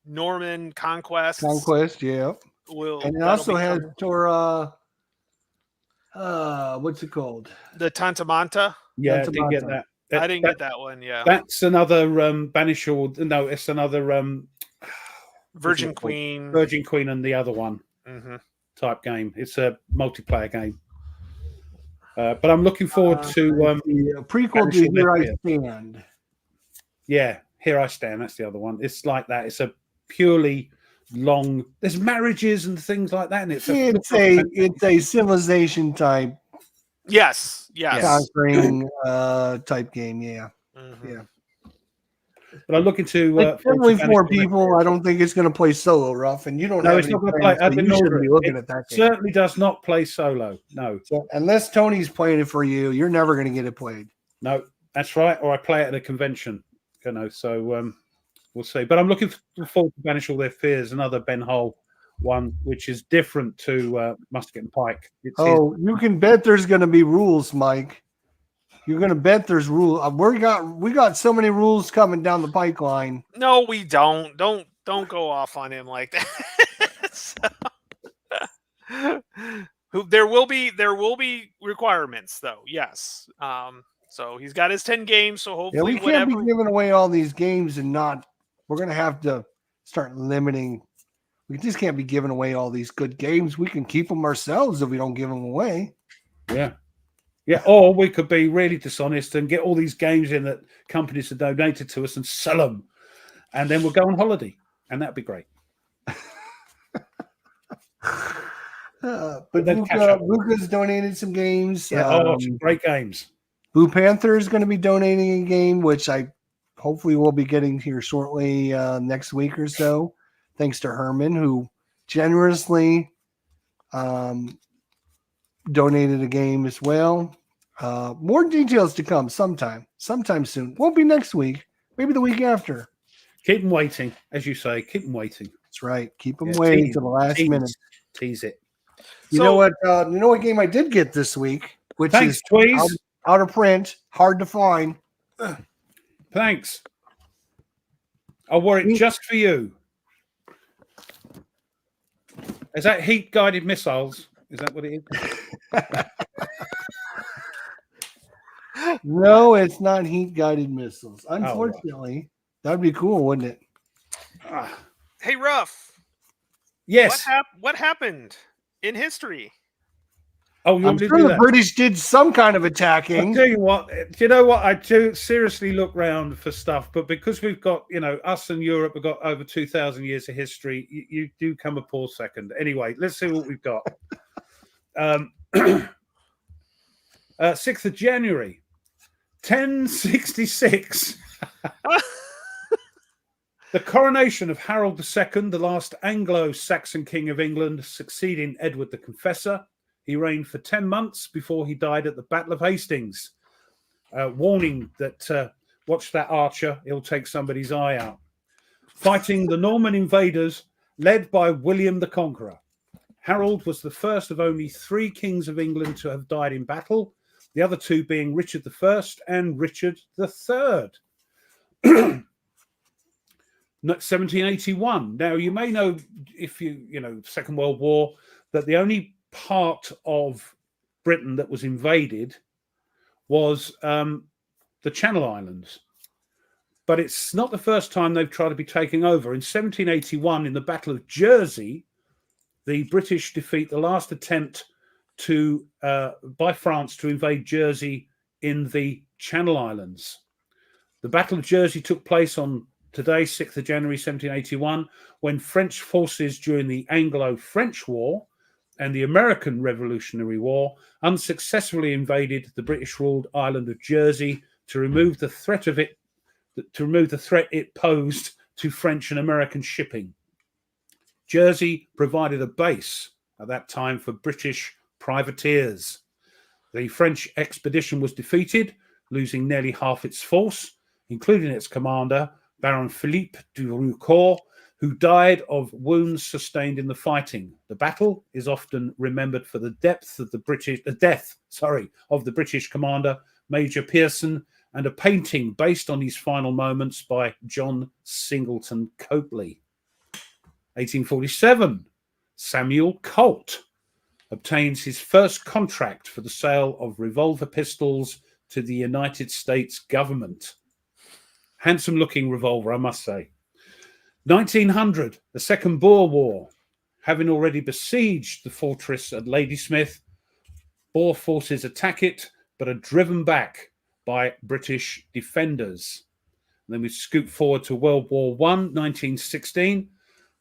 Norman Conquest. Yeah. And it also has what's it called? The Tantamanta. Yeah, I didn't get that. I didn't get that one. Yeah, that's another Banisher. No, it's another Virgin Queen. Virgin Queen, and the other one type game. It's a multiplayer game. But I'm looking forward to the prequel to Here I Stand. Yeah, Here I Stand. That's the other one. It's like that. It's a purely long. There's marriages and things like that, and it's a civilization type. Yes. Conquering type game. Yeah. Yeah. But I'm looking to only 4 people. I don't think it's going to play solo, Ruff, and you don't. No, it's not going to play. I've been looking at that. Certainly does not play solo. No, so, unless Tony's playing it for you, you're never going to get it played. No, that's right. Or I play it at a convention. So We'll see. But I'm looking forward to Banish All Their Fears, another Ben Hull one, which is different to Musket and Pike. You can bet there's going to be rules, Mike. You're going to bet there's rules. We got so many rules coming down the pipeline. No, we don't. Don't go off on him like that. There will be requirements, though. Yes. So he's got his 10 games. So hopefully, we can't be giving away all these games and not. We're going to have to start limiting. We just can't be giving away all these good games. We can keep them ourselves if we don't give them away. Yeah. Yeah, or we could be really dishonest and get all these games in that companies have donated to us and sell them. And then we'll go on holiday. And that'd be great. But Luca's donated some games. Yeah, some great games. Blue Panther is going to be donating a game, which I hopefully will be getting here shortly next week or so. Thanks to Herman, who generously donated a game as well. More details to come sometime soon. Won't be next week, maybe the week after. Keep them waiting, as you say. Keep them waiting. That's right. Keep them waiting to the last minute. Tease it. You know what? You know what game I did get this week, which is out of print, hard to find. Thanks. I wore it just for you. Is that heat guided missiles? Is that what it is? No, it's not heat guided missiles. Unfortunately, that'd be cool, wouldn't it? Hey, Ruff. Yes. What happened in history? Oh, I'm sure the British did some kind of attacking. I'll tell you what. Do you know what? I do seriously look round for stuff, but because we've got, us and Europe have got over 2,000 years of history, you do come a poor second. Anyway, let's see what we've got. 6th of January, 1066. The coronation of Harold II, the last Anglo-Saxon king of England, succeeding Edward the Confessor. He reigned for 10 months before he died at the Battle of Hastings. Warning that, watch that archer, he'll take somebody's eye out. Fighting the Norman invaders led by William the Conqueror. Harold was the first of only 3 kings of England to have died in battle, the other 2 being Richard I and Richard III. 1781. Now, you may know, if Second World War, that the only part of Britain that was invaded was the Channel Islands. But it's not the first time they've tried to be taken over. In 1781, in the Battle of Jersey, the British defeat the last attempt by France to invade Jersey in the Channel Islands. The Battle of Jersey took place on today, 6th of January 1781, when French forces during the Anglo-French War and the American Revolutionary War unsuccessfully invaded the British-ruled island of Jersey to remove the threat it posed to French and American shipping. Jersey provided a base at that time for British privateers. The French expedition was defeated, losing nearly half its force, including its commander, Baron Philippe de Roucourt, who died of wounds sustained in the fighting. The battle is often remembered for the death of the British commander, Major Pearson, and a painting based on his final moments by John Singleton Copley. 1847, Samuel Colt obtains his first contract for the sale of revolver pistols to the United States government. Handsome-looking revolver, I must say. 1900, the Second Boer War. Having already besieged the fortress at Ladysmith, Boer forces attack it, but are driven back by British defenders. And then we scoot forward to World War I, 1916.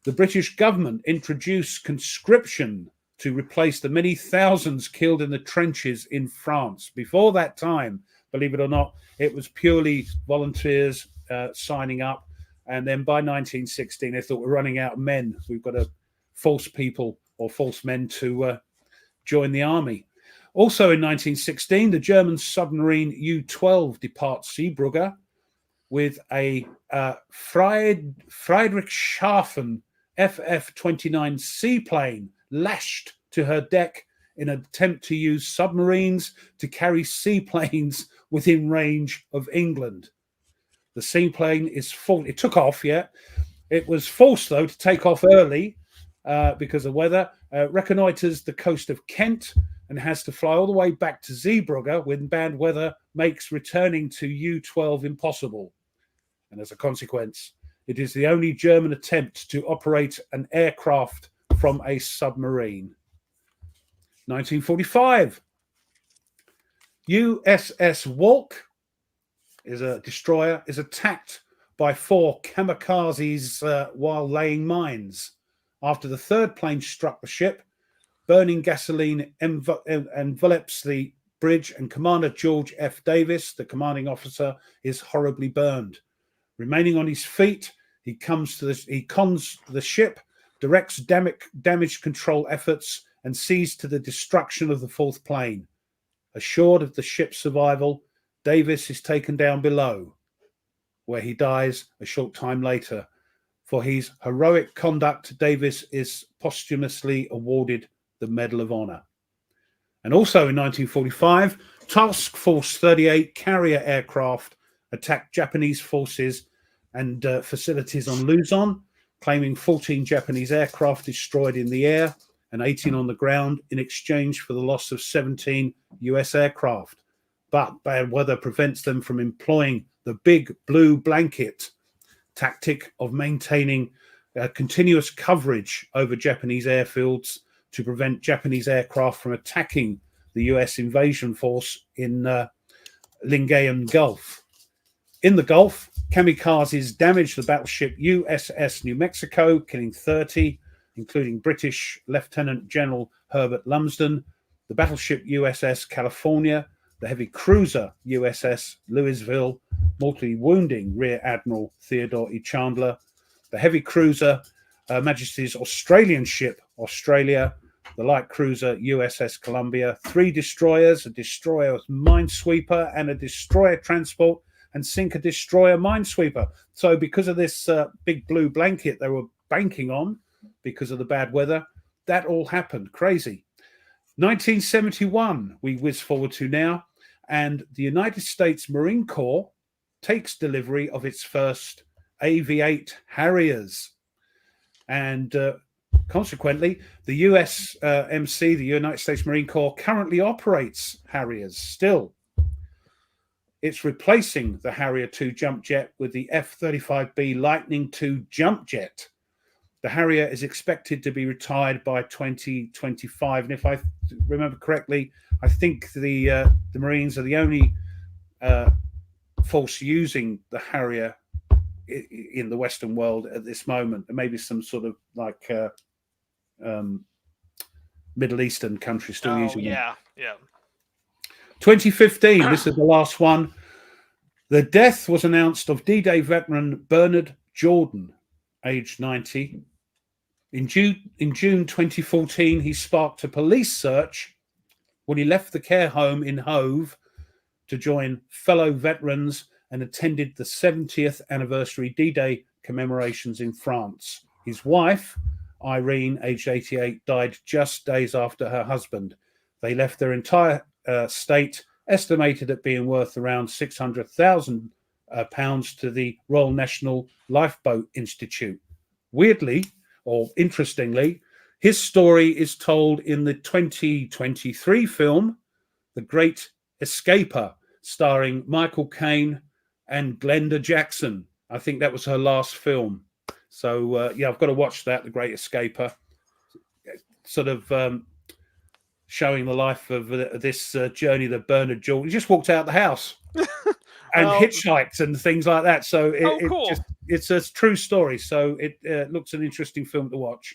The British government introduced conscription to replace the many thousands killed in the trenches in France. Before that time, believe it or not, it was purely volunteers signing up. And then by 1916, they thought we're running out of men. We've got to force people or force men to join the army. Also in 1916, the German submarine U-12 departs Zeebrugge. with a Friedrichshafen FF-29 seaplane lashed to her deck in an attempt to use submarines to carry seaplanes within range of England. The seaplane is full. It took off, yeah. It was forced, though, to take off early because of weather. Reconnoiters the coast of Kent and has to fly all the way back to Zeebrugge when bad weather makes returning to U-12 impossible. And as a consequence, it is the only German attempt to operate an aircraft from a submarine. 1945. USS Walk is a destroyer, is attacked by 4 kamikazes while laying mines. After the third plane struck the ship, burning gasoline envelops the bridge, and Commander George F. Davis, the commanding officer, is horribly burned. Remaining on his feet, he cons the ship, directs damage control efforts, and sees to the destruction of the 4th plane. Assured of the ship's survival, Davis is taken down below, where he dies a short time later. For his heroic conduct, Davis is posthumously awarded the Medal of Honor. And also in 1945, Task Force 38 carrier aircraft attacked Japanese forces and facilities on Luzon, claiming 14 Japanese aircraft destroyed in the air and 18 on the ground in exchange for the loss of 17 US aircraft. But bad weather prevents them from employing the big blue blanket tactic of maintaining continuous coverage over Japanese airfields to prevent Japanese aircraft from attacking the US invasion force in Lingayen Gulf. In the Gulf, kamikazes damaged the battleship USS New Mexico, killing 30, including British Lieutenant General Herbert Lumsden, the battleship USS California, the heavy cruiser USS Louisville, mortally wounding Rear Admiral Theodore E. Chandler, the heavy cruiser Her Majesty's Australian ship Australia, the light cruiser USS Columbia, 3 destroyers, a destroyer minesweeper, and a destroyer transport, and sink a destroyer minesweeper. So because of this big blue blanket they were banking on, because of the bad weather, that all happened. Crazy. 1971, we whiz forward to now, and the United States Marine Corps takes delivery of its first AV-8 Harriers. And consequently, the USMC, the United States Marine Corps, currently operates Harriers still. It's replacing the Harrier 2 jump jet with the F-35B Lightning II jump jet. The Harrier is expected to be retired by 2025. And if I remember correctly, I think the Marines are the only force using the Harrier in the Western world at this moment. There may be some sort of like Middle Eastern countries still using them. Yeah. 2015, this is the last one. The death was announced of D-Day veteran Bernard Jordan, aged 90. In June 2014, he sparked a police search when he left the care home in Hove to join fellow veterans and attended the 70th anniversary D-Day commemorations in France. His wife, Irene, aged 88, died just days after her husband. They left their entire estate, estimated at being worth around £600,000 to the Royal National Lifeboat Institute. Weirdly, or interestingly, his story is told in the 2023 film, The Great Escaper, starring Michael Caine and Glenda Jackson. I think that was her last film. So, yeah, I've got to watch that, The Great Escaper. Sort of showing the life of this journey that Bernard Jordan. He just walked out the house and hitchhiked and things like that. So cool. It's a true story. So it looks an interesting film to watch.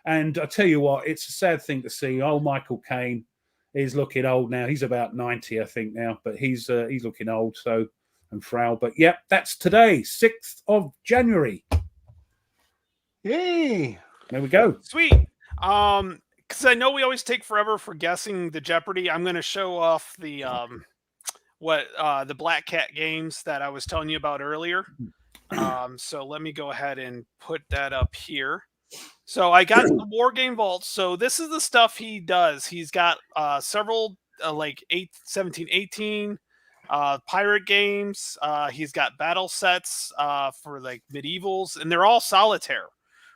And I tell you what, it's a sad thing to see. Old Michael Caine is looking old now. He's about 90, I think now, but he's looking old. So, and frail. But yeah, that's today, 6th of January. Yay! There we go. Sweet. Because I know we always take forever for guessing the Jeopardy. I'm going to show off the the Black Cat games that I was telling you about earlier. So let me go ahead and put that up here. So I got the War Game Vault. So this is the stuff he does. He's got several like 17, 18 pirate games. He's got battle sets for like medievals, and they're all solitaire,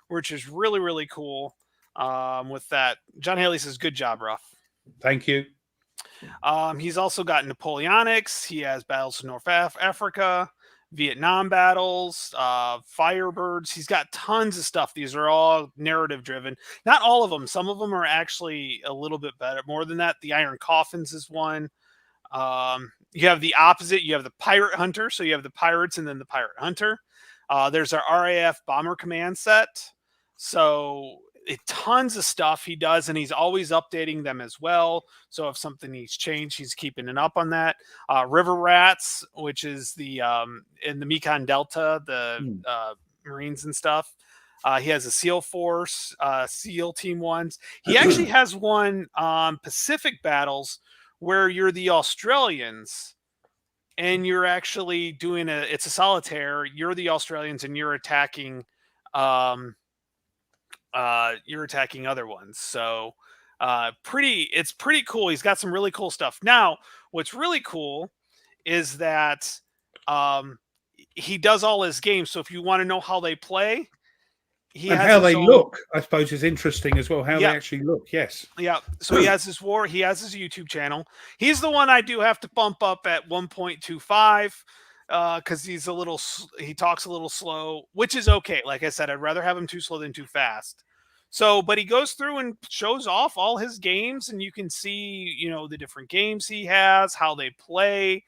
which is really, really cool. With that, John Haley says, "Good job, Ruff." Thank you. He's also got Napoleonics. He has Battles of North Africa, Vietnam battles, Firebirds. He's got tons of stuff. These are all narrative driven. Not all of them. Some of them are actually a little bit better. More than that, the Iron Coffins is one. You have the opposite. You have the Pirate Hunter. So you have the pirates and then the Pirate Hunter. There's our RAF Bomber Command set. So tons of stuff he does, and he's always updating them as well. So if something needs changed, he's keeping it up on that. River Rats, which is the in the Mekong Delta, the Marines and stuff. He has a SEAL Force, SEAL Team Ones. He actually has one Pacific battles where you're the Australians and you're actually doing it's a solitaire. You're the Australians and you're attacking other ones. So it's pretty cool. He's got some really cool stuff. Now, what's really cool is that he does all his games. So if you want to know how they play, how they look, I suppose, is interesting as well. How they actually look. Yes. Yeah. So he has his YouTube channel. He's the one I do have to bump up at 1.25. Because he talks a little slow, which is okay. Like I said, I'd rather have him too slow than too fast. So, but he goes through and shows off all his games, and you can see, the different games he has, how they play.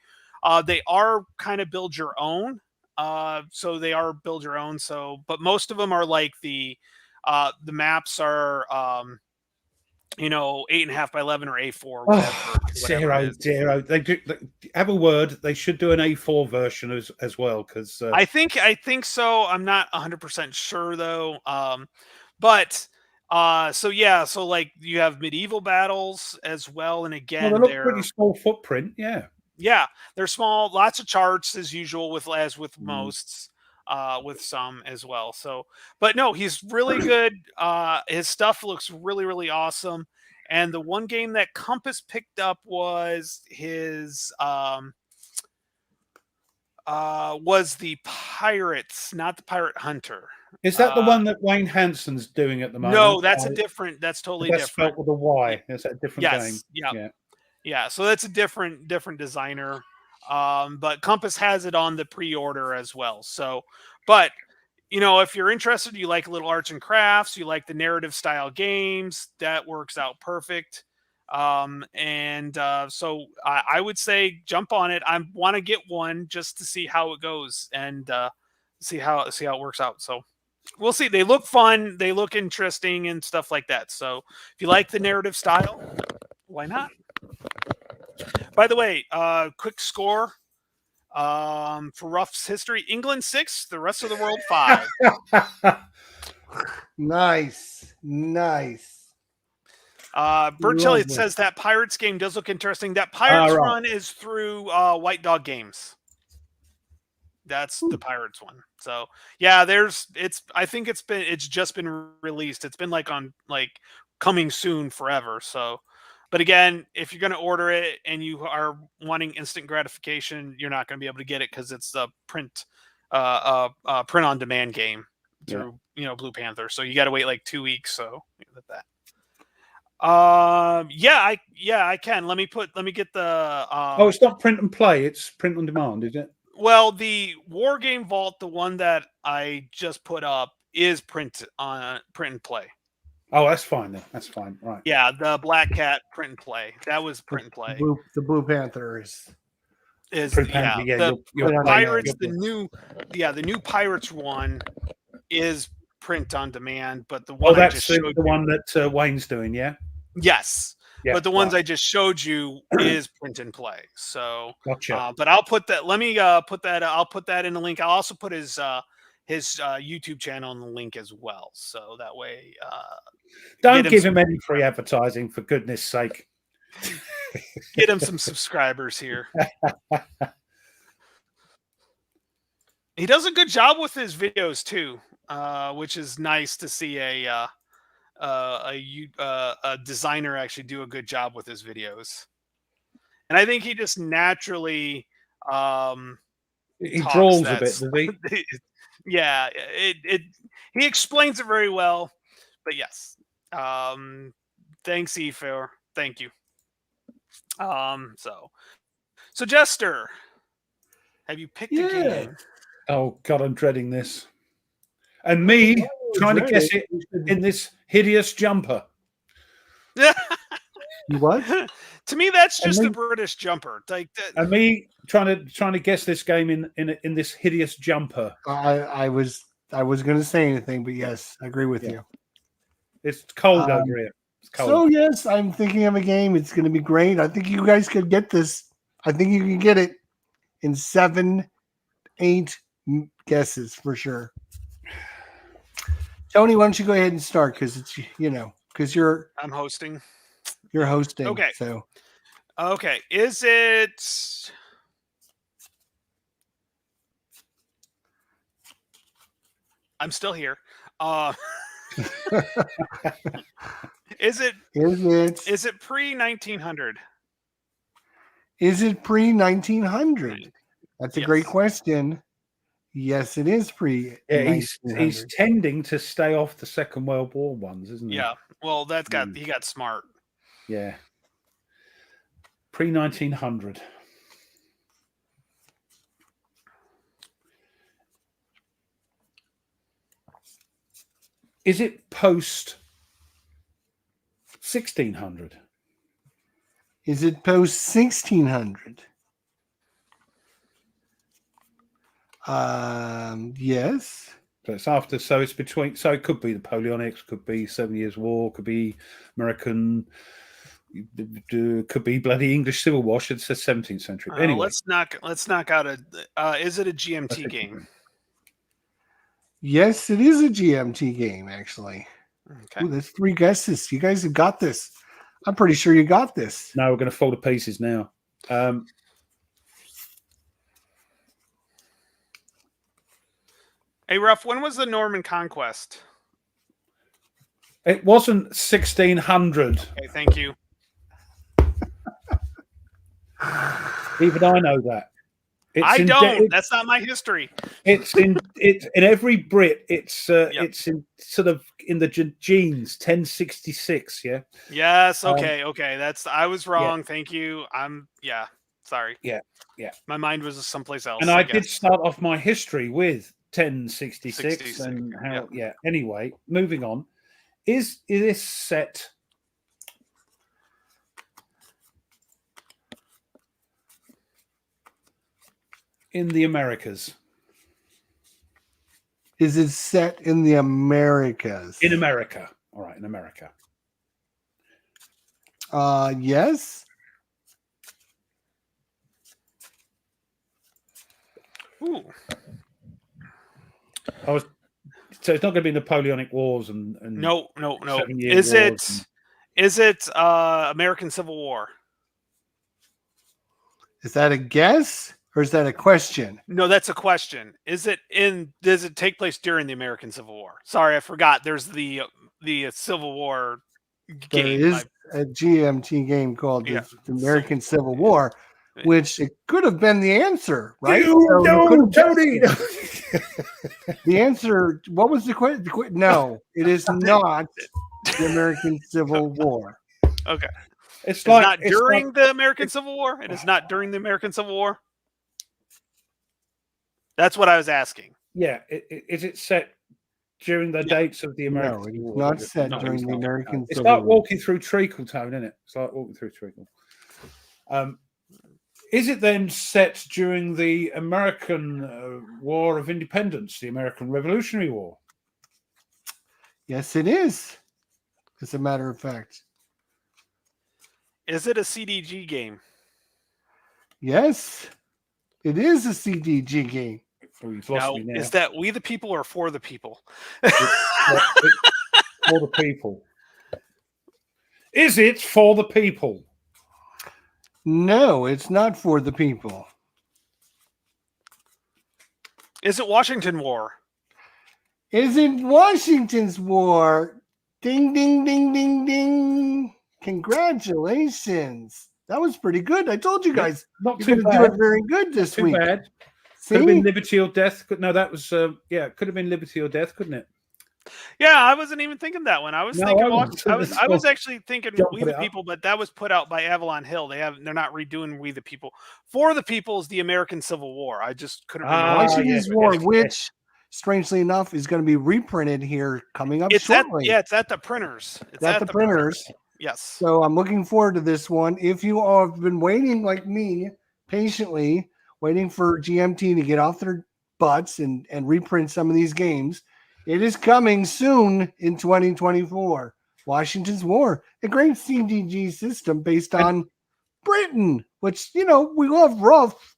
They are kind of build your own. So they are build your own. So, but most of them are like the maps are 8.5 by 11 or A4. Whatever zero. They have a word. They should do an A4 version as well. Because I think so. I'm not 100% sure though. But so like you have medieval battles as well, and again, they look pretty small footprint. Yeah, they're small. Lots of charts as usual with most. With some as well. So, but no, he's really good. His stuff looks really, really awesome. And the one game that Compass picked up was his was the Pirates, not the Pirate Hunter. Is that the one that Wayne Hanson's doing at the moment? No, that's that's totally different. Spelled with a Y. Is that a different game? Yeah. So that's a different designer. But Compass has it on the pre-order as well. So, but if you're interested, you like little arts and crafts, you like the narrative style games, that works out perfect. So I would say jump on it. I want to get one just to see how it goes and see how it works out. So we'll see. They look fun, they look interesting and stuff like that. So if you like the narrative style, why not? By the way, quick score for Ruff's history: England 6, the rest of the world 5. Nice. Bert Elliott says that Pirates game does look interesting. That Pirates run is through White Dog Games. That's the Pirates one. So yeah, I think it's just been released. It's been like coming soon forever. So. But again, if you're going to order it and you are wanting instant gratification, you're not going to be able to get it because it's the print on demand game through Blue Panther. So you got to wait like 2 weeks. So that. I can. Let me get the. It's not print and play. It's print on demand, is it? Well, the War Game Vault, the one that I just put up, is print and play. Oh, that's fine then. That's fine, right? Yeah, the Black Cat print and play. That was print and play. The Blue Panther is the Pirates. The new Pirates one is print on demand, but the one that's the one that Wayne's doing, yeah. Yes, but the ones I just showed you is print and play. So, gotcha. But I'll put that. Let me put that. I'll put that in the link. I'll also put his YouTube channel in the link as well, so that way don't give him any free advertising, for goodness sake. Get him some subscribers here. He does a good job with his videos too, which is nice to see a designer actually do a good job with his videos. And I think he just naturally He talks drawls a that. bit, does he? Yeah, he explains it very well. But yes, thanks, Efor. Thank you. So Jester, have you picked a Yeah. game? Oh God, I'm dreading this. And me trying to guess it in this hideous jumper. You what? To me, that's just me- a British jumper. Like And me trying to guess this game in this hideous jumper. I was going to say anything, but yes, I agree with you. It's cold over here. It's cold. So yes, I'm thinking of a game. It's going to be great. I think you guys could get this. I think you can get it in 7, 8 guesses for sure. Tony, why don't you go ahead and start because it's because I'm hosting. You're hosting. Okay. So Okay. Is it? I'm still here. Is it pre 1900? Is it pre 1900? That's a Yes. great question. Yes, it is pre. Yeah, he's tending to stay off the Second World War ones, isn't he? Yeah. Well, he got smart. Yeah. Pre 1900. Is it post 1600? Is it post 1600? Yes. So it's after. So it's between. So it could be the Napoleonics, could be 7 Years' War, could be American, could be bloody English Civil War. Should say 17th century. Anyway, let's knock out a. Is it a GMT game? Yes, it is a GMT game. Actually, Okay. Ooh, that's 3 guesses. You guys have got this. I'm pretty sure you got this. no, we're going to fall to pieces now. Hey, Ruff, when was the Norman Conquest? It wasn't 1600. Okay, thank you. Even I know that. I don't. That's not my history. It's in every Brit. It's in sort of in the genes 1066. Yeah. Yes. Okay. That's. I was wrong. Yeah. Thank you. Sorry. Yeah. My mind was someplace else. And I did start off my history with 1066 66, and how. yeah. Yeah. Anyway, moving on. Is this set? In the Americas. Is it set in the Americas? In America. All right, in America. Yes. Ooh. So it's not going to be Napoleonic Wars and No. 7 Year Is Wars it American Civil War? Is that a guess or is that a question? No, that's a question. Does it take place during the American Civil War? Sorry, I forgot. There's the Civil War game. There is a GMT game called the American Civil War, which it could have been the answer, right? Tony. The answer. What was the question? No, it is not the American Civil War. Okay. It's not during the American Civil War. It is not during the American Civil War. That's what I was asking. Yeah. Is it set during the dates of the American No, Civil it's War? not set during the American It's Civil like War. walking through treacle tone, isn't it? It's like walking through treacle. Is it then set during the American War of Independence, the American Revolutionary War? Yes, it is. As a matter of fact. Is it a CDG game? Yes, it is a CDG game. Oh, you've lost me now. Is that We the People or For the People? For the people. Is it For the People? No, it's not for the people. Is it Washington War? Is it Washington's War? Ding, ding, ding, ding, ding. Congratulations. That was pretty good. I told you guys Not you're too going to do bad. it very good this Too week. bad. See? Could have been Liberty or Death. No, that was it could have been Liberty or Death, couldn't it? Yeah, I wasn't even thinking that one. I was thinking I was actually thinking Don't We put the it up. People, but that was put out by Avalon Hill. They're not redoing We the People. For the People is the American Civil War. I just couldn't remember. Washington's yes, War, yes, which strangely enough is going to be reprinted here coming up shortly. It's at the printers. It's at the printers. Yes. So I'm looking forward to this one. If you all have been waiting like me, patiently waiting for GMT to get off their butts and reprint some of these games, it is coming soon in 2024. Washington's War, a great CDG system based on Britain, which, we love rough.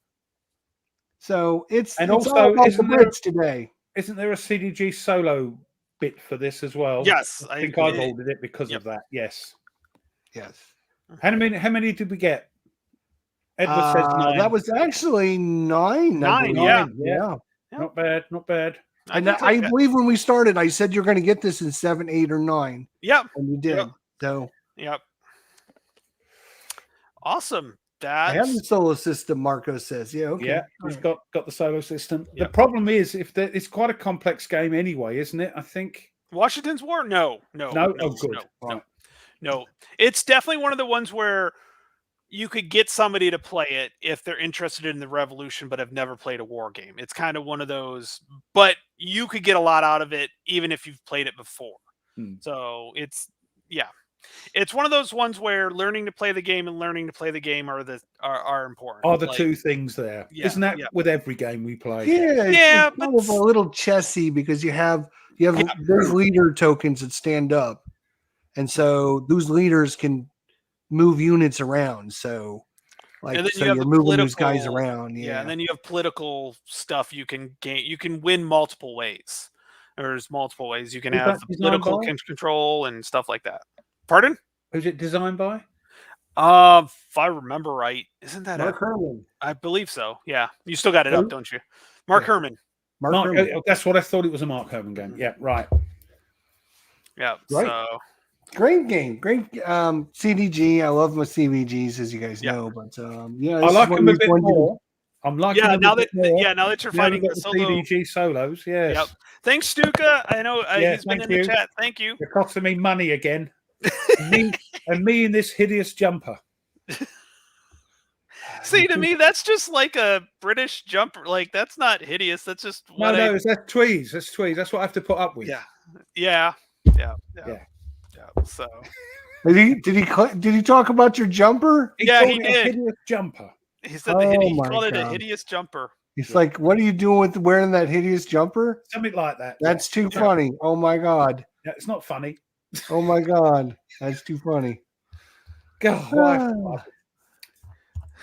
So it's also, all about the Brits today. Isn't there a CDG solo bit for this as well? Yes. I think I've ordered it because of that. Yes. Yes. How many did we get? Edward says 9. That was actually 9. 9, yeah. Not bad, not bad. I believe when we started, I said you're going to get this in 7, 8, or 9. Yep. And you did. Yep. So. Yep. Awesome. I have the solo system, Marco says. Yeah, okay. Yeah, he's got the solo system. Yep. The problem is, it's quite a complex game anyway, isn't it? I think. Washington's War? No. Oh, good. No. It's definitely one of the ones where you could get somebody to play it if they're interested in the revolution but have never played a war game. It's kind of one of those, but you could get a lot out of it even if you've played it before. So it's one of those ones where learning to play the game and learning to play the game are important. Are the two things there? Isn't that with every game we play? Yeah, it's kind of a little chessy because you have those leader tokens that stand up, and so those leaders can move units around. So, you're moving those guys around. Yeah, and then you have political stuff you can gain. You can win multiple ways. There's multiple ways you can have political control and stuff like that. Pardon? Who's it designed by? If I remember right, isn't that Mark Herman? I believe so. Yeah, you still got it up, don't you? Mark Herman. Mark Herman. That's what I thought it was, a Mark Herman game. Yeah, right. Yeah. Right. So great game, great CDG. I love my CVGs, as you guys know. But I like them a bit more. I'm liking them now that you're fighting the CDG solos. Yes. Yep. Thanks, Stuka. I know he's been in the chat. Thank you. You're costing me money again. me in this hideous jumper. See, to me, that's just like a British jumper. Like, that's not hideous. That's just that's tweeds. That's tweeds. That's what I have to put up with. Yeah. So, did he talk about your jumper? He did. Hideous jumper. He said he called it a hideous jumper. He's like, what are you doing with wearing that hideous jumper? Something like that. That's too funny. Oh my God. Yeah, it's not funny. Oh my God. That's too funny. God.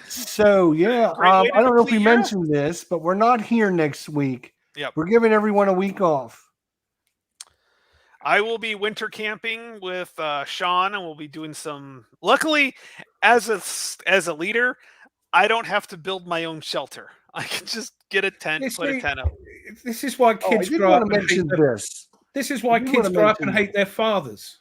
So yeah, I don't know if we mentioned this, but we're not here next week. Yep. We're giving everyone a week off. I will be winter camping with Sean, and we'll be doing some. Luckily, as a leader, I don't have to build my own shelter. I can just get a tent, put a tent up. This is why kids grow up. This is why kids grow up and hate their fathers.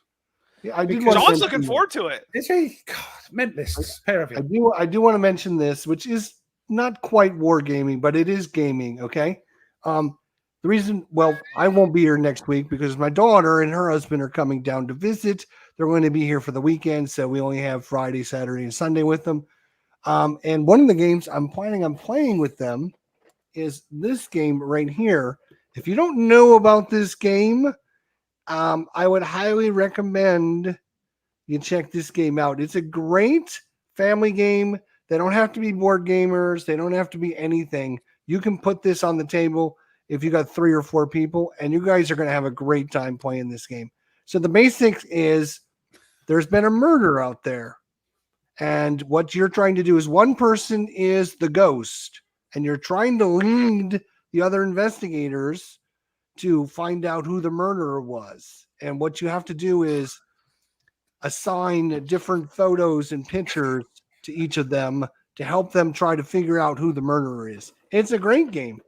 Yeah, I did. Sean's looking forward to it. Is he? God, mentalist pair of you. I do want to mention this, which is not quite wargaming, but it is gaming. Okay. The reason, I won't be here next week because my daughter and her husband are coming down to visit. They're going to be here for the weekend, so we only have Friday, Saturday, and Sunday with them. And one of the games I'm planning on playing with them is this game right here. If you don't know about this game, I would highly recommend you check this game out. It's a great family game. They don't have to be board gamers. They don't have to be anything. You can put this on the table if you got 3 or 4 people, and you guys are going to have a great time playing this game. So the basics is there's been a murder out there. And what you're trying to do is one person is the ghost, and you're trying to lead the other investigators to find out who the murderer was. And what you have to do is assign different photos and pictures to each of them to help them try to figure out who the murderer is. It's a great game.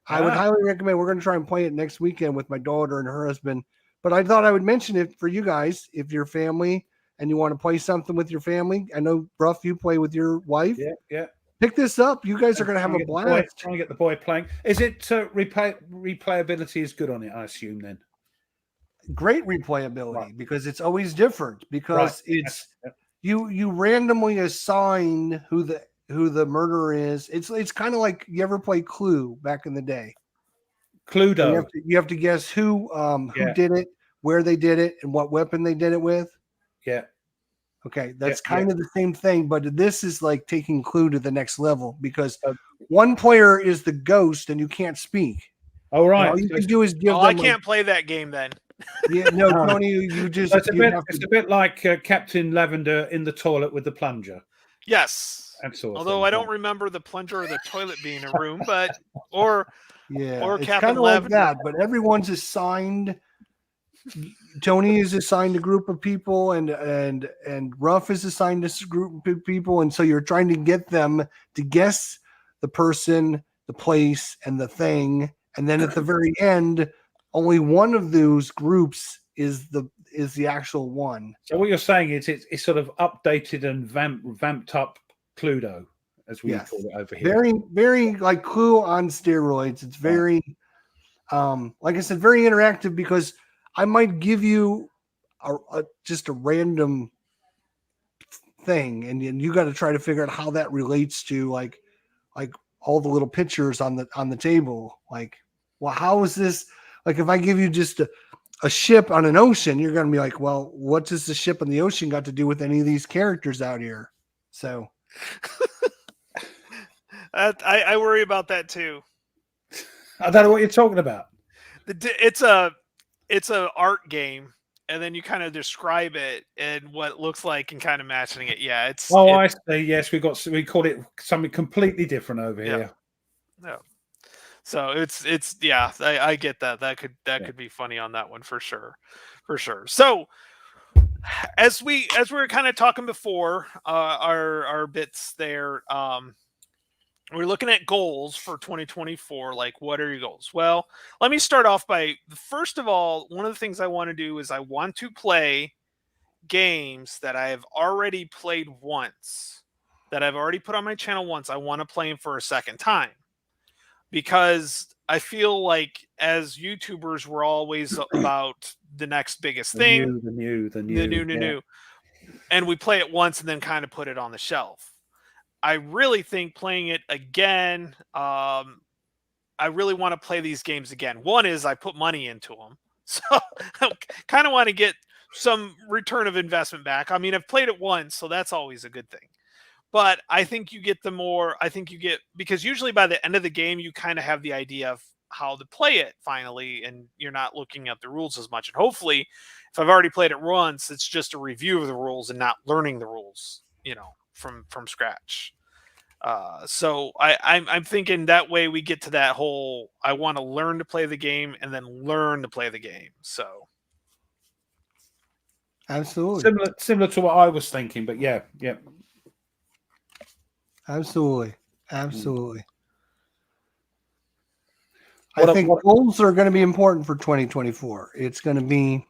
I would highly recommend. We're going to try and play it next weekend with my daughter and her husband. But I thought I would mention it for you guys if you're family and you want to play something with your family. I know, Ruff, you play with your wife. Yeah. Pick this up. You guys are going to have a blast. Trying to get the boy playing. Is it replayability is good on it? I assume then. Great replayability because it's always different because it's you randomly assign who the murderer is. It's kind of like you ever play Clue back in the day. Cluedo. You have to guess who did it, where they did it, and what weapon they did it with. Yeah. Okay, that's kind of the same thing, but this is like taking Clue to the next level because one player is the ghost and you can't speak. Oh, right. All you can do is give them. I can't play that game then. Yeah, no, Tony, you just. It's a bit like Captain Lavender in the toilet with the plunger. Yes. Although I don't remember the plunger or the toilet being in a room, but or it's Captain kind of Lavender. like that. But everyone's assigned. Tony is assigned a group of people, and Ruff is assigned a group of people, and so you're trying to get them to guess the person, the place, and the thing, and then at the very end, only one of those groups is the actual one. So what you're saying is it's sort of updated and vamped up Cluedo, as we call it over here. Very, very like Clue on steroids. It's very, like I said, very interactive because I might give you just a random thing, and you got to try to figure out how that relates to like all the little pictures on the table. Like, well, how is this? Like, if I give you just a ship on an ocean, you're going to be like, well, what does the ship on the ocean got to do with any of these characters out here? So, I worry about that too. I don't know what you're talking about. It's a art game, and then you kind of describe it and what it looks like and kind of matching it. Yeah, it's. I see. Yes, we call it something completely different over here. Yeah. So it's I get that. That could be funny on that one for sure. So as we were kind of talking before, our bits there, we're looking at goals for 2024. Like, what are your goals? Well, let me start off by, first of all, one of the things I want to do is I want to play games that I have already played once, that I've already put on my channel once. I want to play them for a second time because I feel like as YouTubers, we're always about the next biggest thing, the new. And we play it once and then kind of put it on the shelf. I really think playing it again, I really want to play these games again. One is I put money into them. So I kind of want to get some return of investment back. I mean, I've played it once, so that's always a good thing. But I think you get because usually by the end of the game, you kind of have the idea of how to play it finally, and you're not looking at the rules as much. And hopefully, if I've already played it once, it's just a review of the rules and not learning the rules, from scratch. So I'm thinking that way we get to that whole, I want to learn to play the game and then learn to play the game. So absolutely similar to what I was thinking, but yeah. Absolutely. I think goals are going to be important for 2024. It's going to be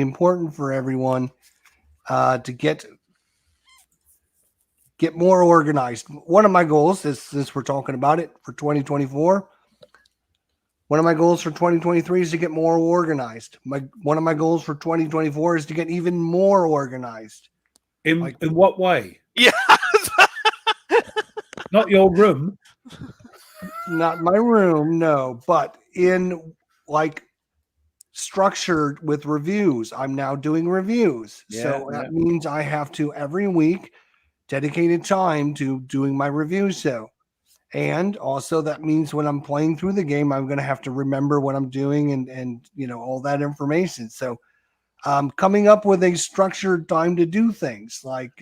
important for everyone to get more organized. One of my goals is, since we're talking about it, for 2024, one of my goals for 2023 is to get more organized. One of my goals for 2024 is to get even more organized. In what way? Yeah. Not your room. Not my room, no, but in like structured with reviews. I'm now doing reviews. So that means I have to every week dedicated time to doing my review show. And also that means when I'm playing through the game, I'm going to have to remember what I'm doing and all that information. So coming up with a structured time to do things like,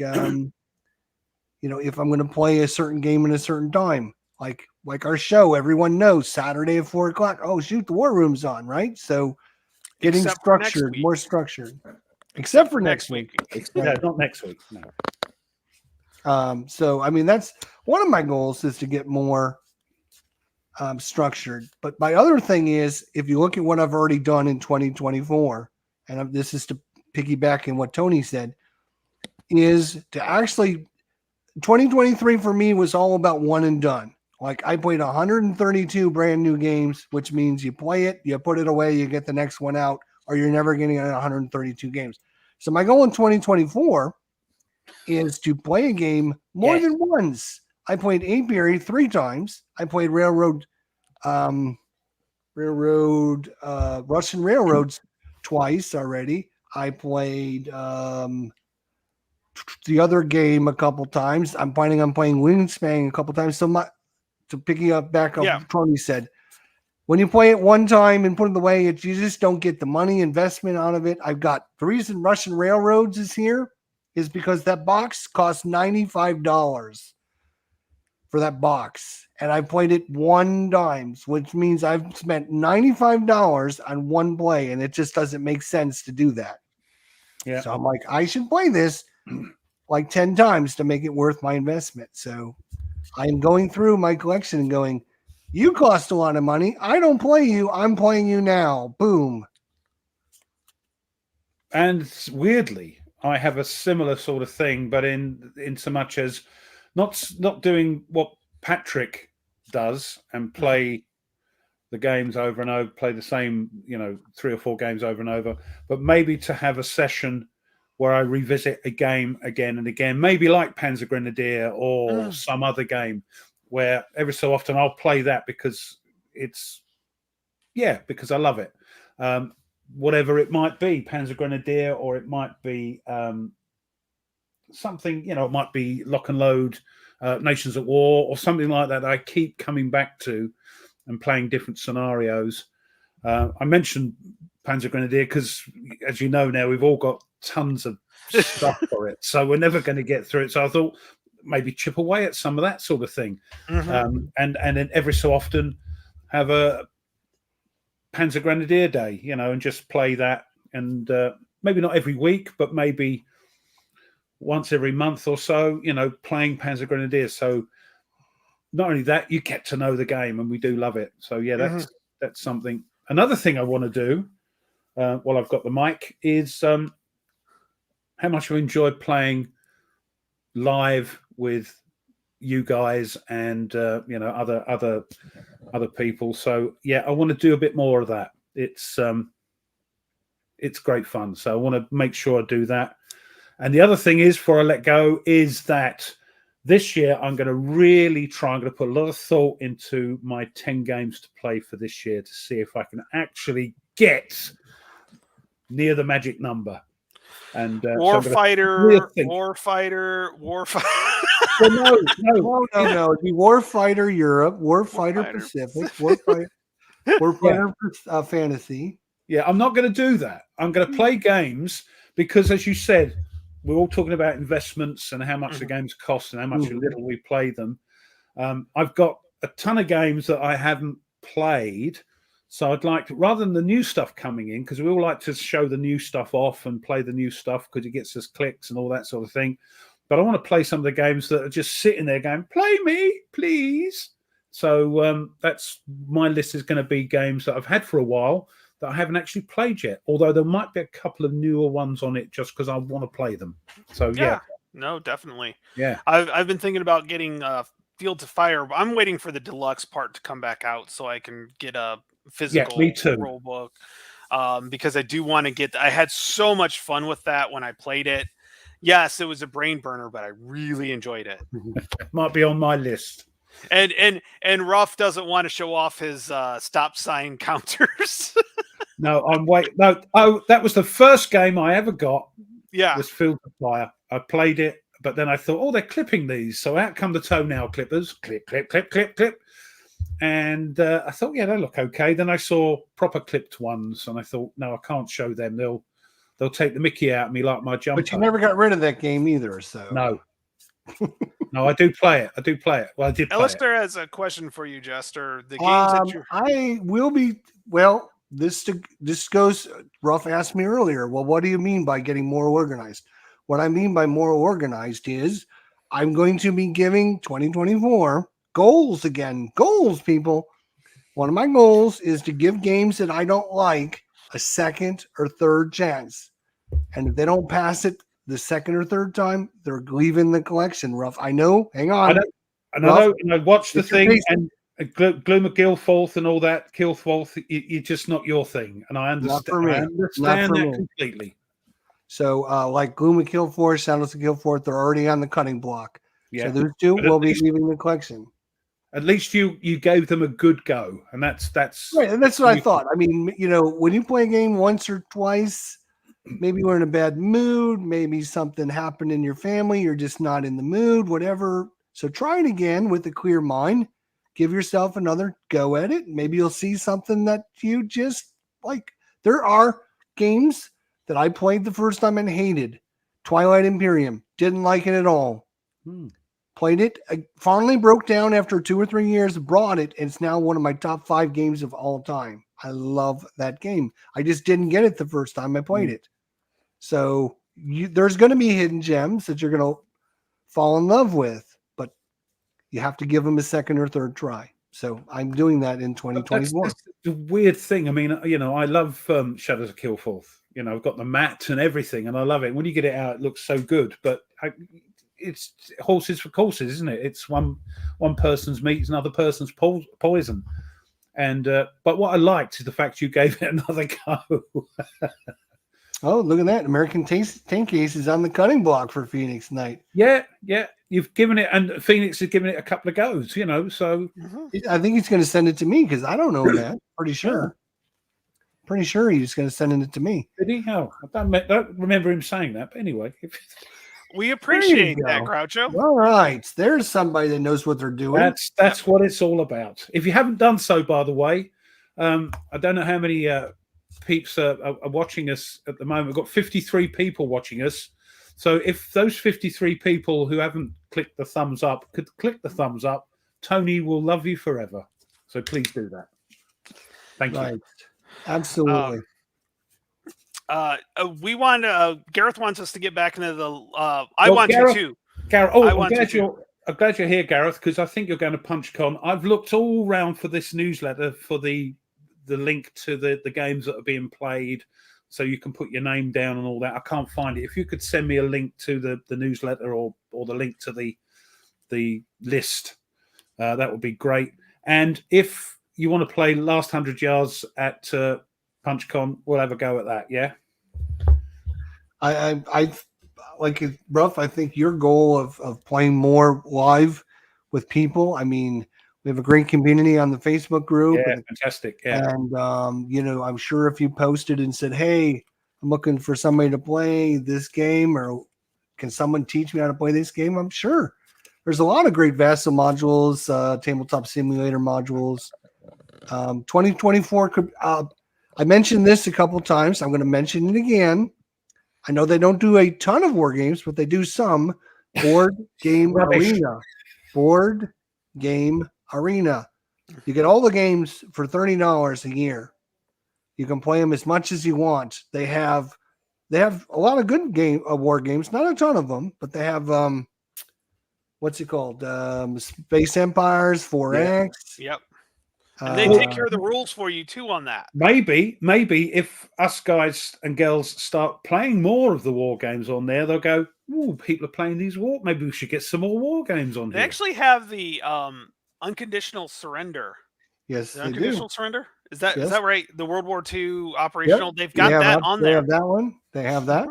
if I'm going to play a certain game in a certain time, like our show, everyone knows Saturday at 4:00. Oh, shoot, the War Room's on, right? So getting structured, more structured. Except for next week. Yeah, not next week. No. So I mean, that's one of my goals is to get more structured. But my other thing is, if you look at what I've already done in 2024, and this is to piggyback in what Tony said, is to actually 2023 for me was all about one and done. Like I played 132 brand new games, which means you play it, you put it away, you get the next one out, or you're never getting 132 games. So my goal in 2024 is to play a game more than once. I played Apiary 3 times. I played Russian Railroads twice already. I played the other game a couple times. I'm planning on playing Wingspan a couple times. So picking up back up what Tony said, when you play it one time and put it away, you just don't get the money investment out of it. I've got the reason Russian Railroads is here is because that box costs $95 for that box. And I played it one time, which means I've spent $95 on one play, and it just doesn't make sense to do that. Yeah. So I'm like, I should play this like 10 times to make it worth my investment. So I am going through my collection and going, you cost a lot of money. I don't play you. I'm playing you now. Boom. And weirdly, I have a similar sort of thing, but in so much as not doing what Patrick does and play the games over and over, play the same, 3 or 4 games over and over, but maybe to have a session where I revisit a game again and again, maybe like Panzer Grenadier or some other game, where every so often I'll play that because because I love it. Whatever it might be, Panzer Grenadier, or it might be something, it might be Lock and Load, Nations at War, or something like that I keep coming back to and playing different scenarios. I mentioned Panzer Grenadier because, as you know now, we've all got tons of stuff for it, so we're never going to get through it. So I thought maybe chip away at some of that sort of thing, and then every so often have a Panzer Grenadier day, and just play that, and maybe not every week, but maybe once every month or so, playing Panzer Grenadier. So not only that, you get to know the game, and we do love it. So yeah, that's something. Another thing I want to do while I've got the mic is how much I enjoy playing live with you guys and other people. So yeah, I want to do a bit more of that. It's great fun. So I want to make sure I do that. And the other thing is, before I let go, is that this year I'm going to really try. I'm going to put a lot of thought into my 10 games to play for this year to see if I can actually get near the magic number. And Warfighter. Well, no. It'd be Warfighter Europe, Warfighter Pacific, Warfighter Fantasy. Yeah, I'm not going to do that. I'm going to play games because, as you said, we're all talking about investments and how much the games cost and how much little we play them. I've got a ton of games that I haven't played. So I'd like to, rather than the new stuff coming in, because we all like to show the new stuff off and play the new stuff because it gets us clicks and all that sort of thing. But I want to play some of the games that are just sitting there going, play me, please. So that's my list is going to be games that I've had for a while that I haven't actually played yet. Although there might be a couple of newer ones on it just because I want to play them. So yeah. No, definitely. Yeah. I've been thinking about getting Field to Fire. I'm waiting for the deluxe part to come back out so I can get a physical rule book. Because I do want to get. I had so much fun with that when I played it. Yes, it was a brain burner, but I really enjoyed it. Might be on my list. And Ruff doesn't want to show off his stop sign counters. No, I'm waiting. No, that was the first game I ever got. Yeah, was Field to Fire. I played it, but then I thought, they're clipping these. So out come the toenail clippers. Clip, clip, clip, clip, clip. And I thought, they look okay. Then I saw proper clipped ones, and I thought, no, I can't show them. They'll take the mickey out of me like my jumper. But you never got rid of that game either, so no. No, I do play it. Well, I did. Alistair has a question for you, Jester. The games that you I will be. Well, this goes. Ruff asked me earlier. Well, what do you mean by getting more organized? What I mean by more organized is I'm going to be giving 2024 goals again. Goals, people. One of my goals is to give games that I don't like a second or third chance. And if they don't pass it the second or third time, they're leaving the collection. Rough. I know. Hang on. I know. And I watched the thing and Gloom of Guildford and all that. Guildford, you're just not your thing. And I understand, Not for me. I understand that completely. So, like Gloom of Guildford, Shadows of Guildford, they're already on the cutting block. Yeah. So those two will be leaving the collection. At least you gave them a good go, and that's right. And that's what I thought. I mean, when you play a game once or twice, maybe you're in a bad mood, maybe something happened in your family, you're just not in the mood, whatever. So try it again with a clear mind. Give yourself another go at it. Maybe you'll see something that you just like. There are games that I played the first time and hated. Twilight Imperium, didn't like it at all. Played it, I finally broke down after 2 or 3 years, brought it, and it's now one of my top 5 games of all time. I love that game. I just didn't get it the first time I played it. So there's going to be hidden gems that you're going to fall in love with, but you have to give them a second or third try. So I'm doing that in 2024. That's the weird thing. I mean, I love Shadows of Guildford. I've got the mat and everything, and I love it. When you get it out, it looks so good, but it's horses for courses, isn't it? It's one person's meat is another person's poison. And but what I liked is the fact you gave it another go. Oh, look at that! American Tank Case is on the cutting block for Phoenix Knight. Yeah. You've given it, and Phoenix has given it a couple of goes. So I think he's going to send it to me because I don't know that. Pretty sure. Pretty sure he's going to send it to me. Did he? Oh, I don't remember him saying that. But anyway. We appreciate that, Groucho. All right. There's somebody that knows what they're doing. That's what it's all about. If you haven't done so, by the way, I don't know how many peeps are watching us at the moment. We've got 53 people watching us. So if those 53 people who haven't clicked the thumbs up could click the thumbs up, Tony will love you forever. So please do that. Thank you. Absolutely. We want Gareth wants us to get back into the I want Gareth, to too. Gareth, I'm glad you're here, Gareth, because I think you're going to PunchCon. I've looked all around for this newsletter for the link to the games that are being played, so you can put your name down and all that. I can't find it. If you could send me a link to the newsletter or the link to the list, that would be great. And if you want to play Last 100 Yards at PunchCon, we'll have a go at that. Yeah. I like it, Ruff. I think your goal of playing more live with people. I mean, we have a great community on the Facebook group. Yeah, fantastic. Yeah. And I'm sure if you posted and said, "Hey, I'm looking for somebody to play this game," or "Can someone teach me how to play this game?" I'm sure there's a lot of great Vassal modules, tabletop simulator modules. 2024 could. I mentioned this a couple times. I'm going to mention it again. I know they don't do a ton of war games, but they do some. Board Game Arena. Board Game Arena. You get all the games for $30 a year. You can play them as much as you want. They have a lot of good war games, not a ton of them, but they have what's it called? Space Empires, 4X. Yep. And they take care of the rules for you too on that. Maybe if us guys and girls start playing more of the war games on there, they'll go, "Ooh, people are playing these war. Maybe we should get some more war games on They here." actually have the unconditional surrender. Yes, unconditional surrender. Is that right? The World War II operational. Yep. They've got that on there. They have that one. They have that.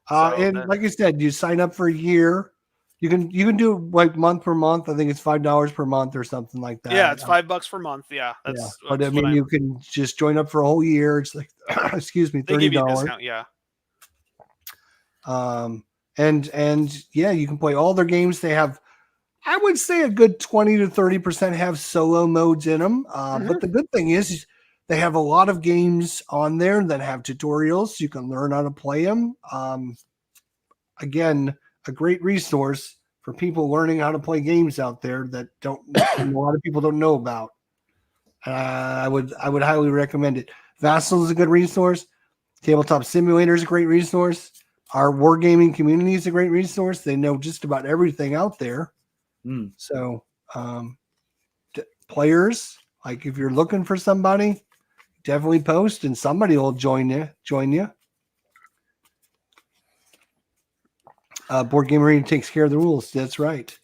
Yep. Like I said, you sign up for a year. You can do it like month per month. I think it's $5 per month or something like that. Yeah, it's $5 per month. Yeah, that's but I mean, you can just join up for a whole year. It's like, excuse me, $30. They give you a discount, yeah. And yeah, you can play all their games. They have, I would say, a good 20 to 30% have solo modes in them. But the good thing is they have a lot of games on there that have tutorials. So you can learn how to play them. Again, a great resource for people learning how to play games out there that a lot of people don't know about. I would highly recommend it. Vassal is a good resource. Tabletop Simulator is a great resource. our wargaming community is a great resource. They know just about everything out there. So players, like if you're looking for somebody, definitely post and somebody will join you. Board Game Arena takes care of the rules. That's right.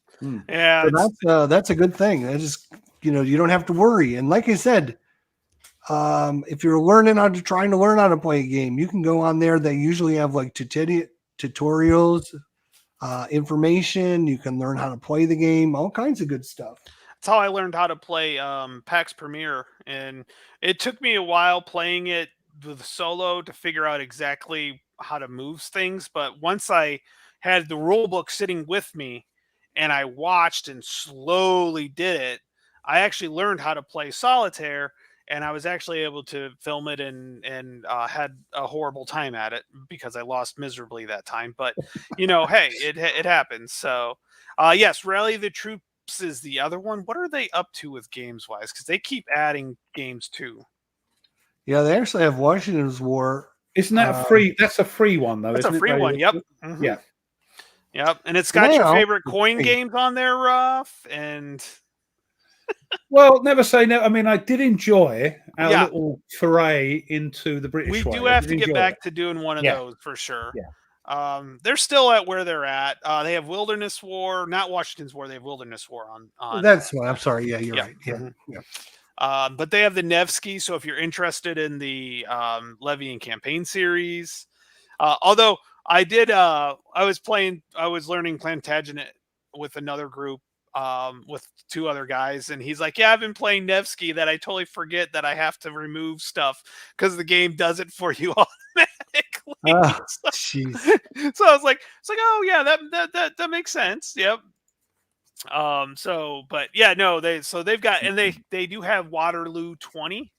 Yeah, so that's a good thing. That just, you don't have to worry. And like I said, if you're trying to learn how to play a game, you can go on there. They usually have like tutorials, information. You can learn how to play the game, all kinds of good stuff. That's how I learned how to play PAX Premiere, and it took me a while playing it with solo to figure out exactly how to move things. But once I had the rule book sitting with me, and I watched and slowly did it, I actually learned how to play solitaire, and I was actually able to film it and had a horrible time at it because I lost miserably that time. But hey, it happens. So yes, Rally the Troops is the other one. What are they up to with games wise? Because they keep adding games too. Yeah, they actually have Washington's War. Isn't that a free? That's a free one though. That's isn't a free it? one. Yep. Mm-hmm. Yeah. Yep. And it's got your favorite coin games on there, Ruff. And well, never say no. I mean, I did enjoy our little foray into the British. We do have to get back to doing one of those for sure. Yeah. They're still at where they're at. They have Wilderness War, not Washington's War. They have Wilderness War on. That's what I'm sorry. Yeah, you're right. Yeah. Yeah. But they have the Nevsky. So if you're interested in the Levy and Campaign series, although I did, I was learning Plantagenet with another group, with two other guys, and he's like, yeah, I've been playing Nevsky that I totally forget that I have to remove stuff because the game does it for you automatically. Oh, jeez. So I was like, oh yeah, that makes sense. Yep. But yeah, no, they've got, and they do have Waterloo 20,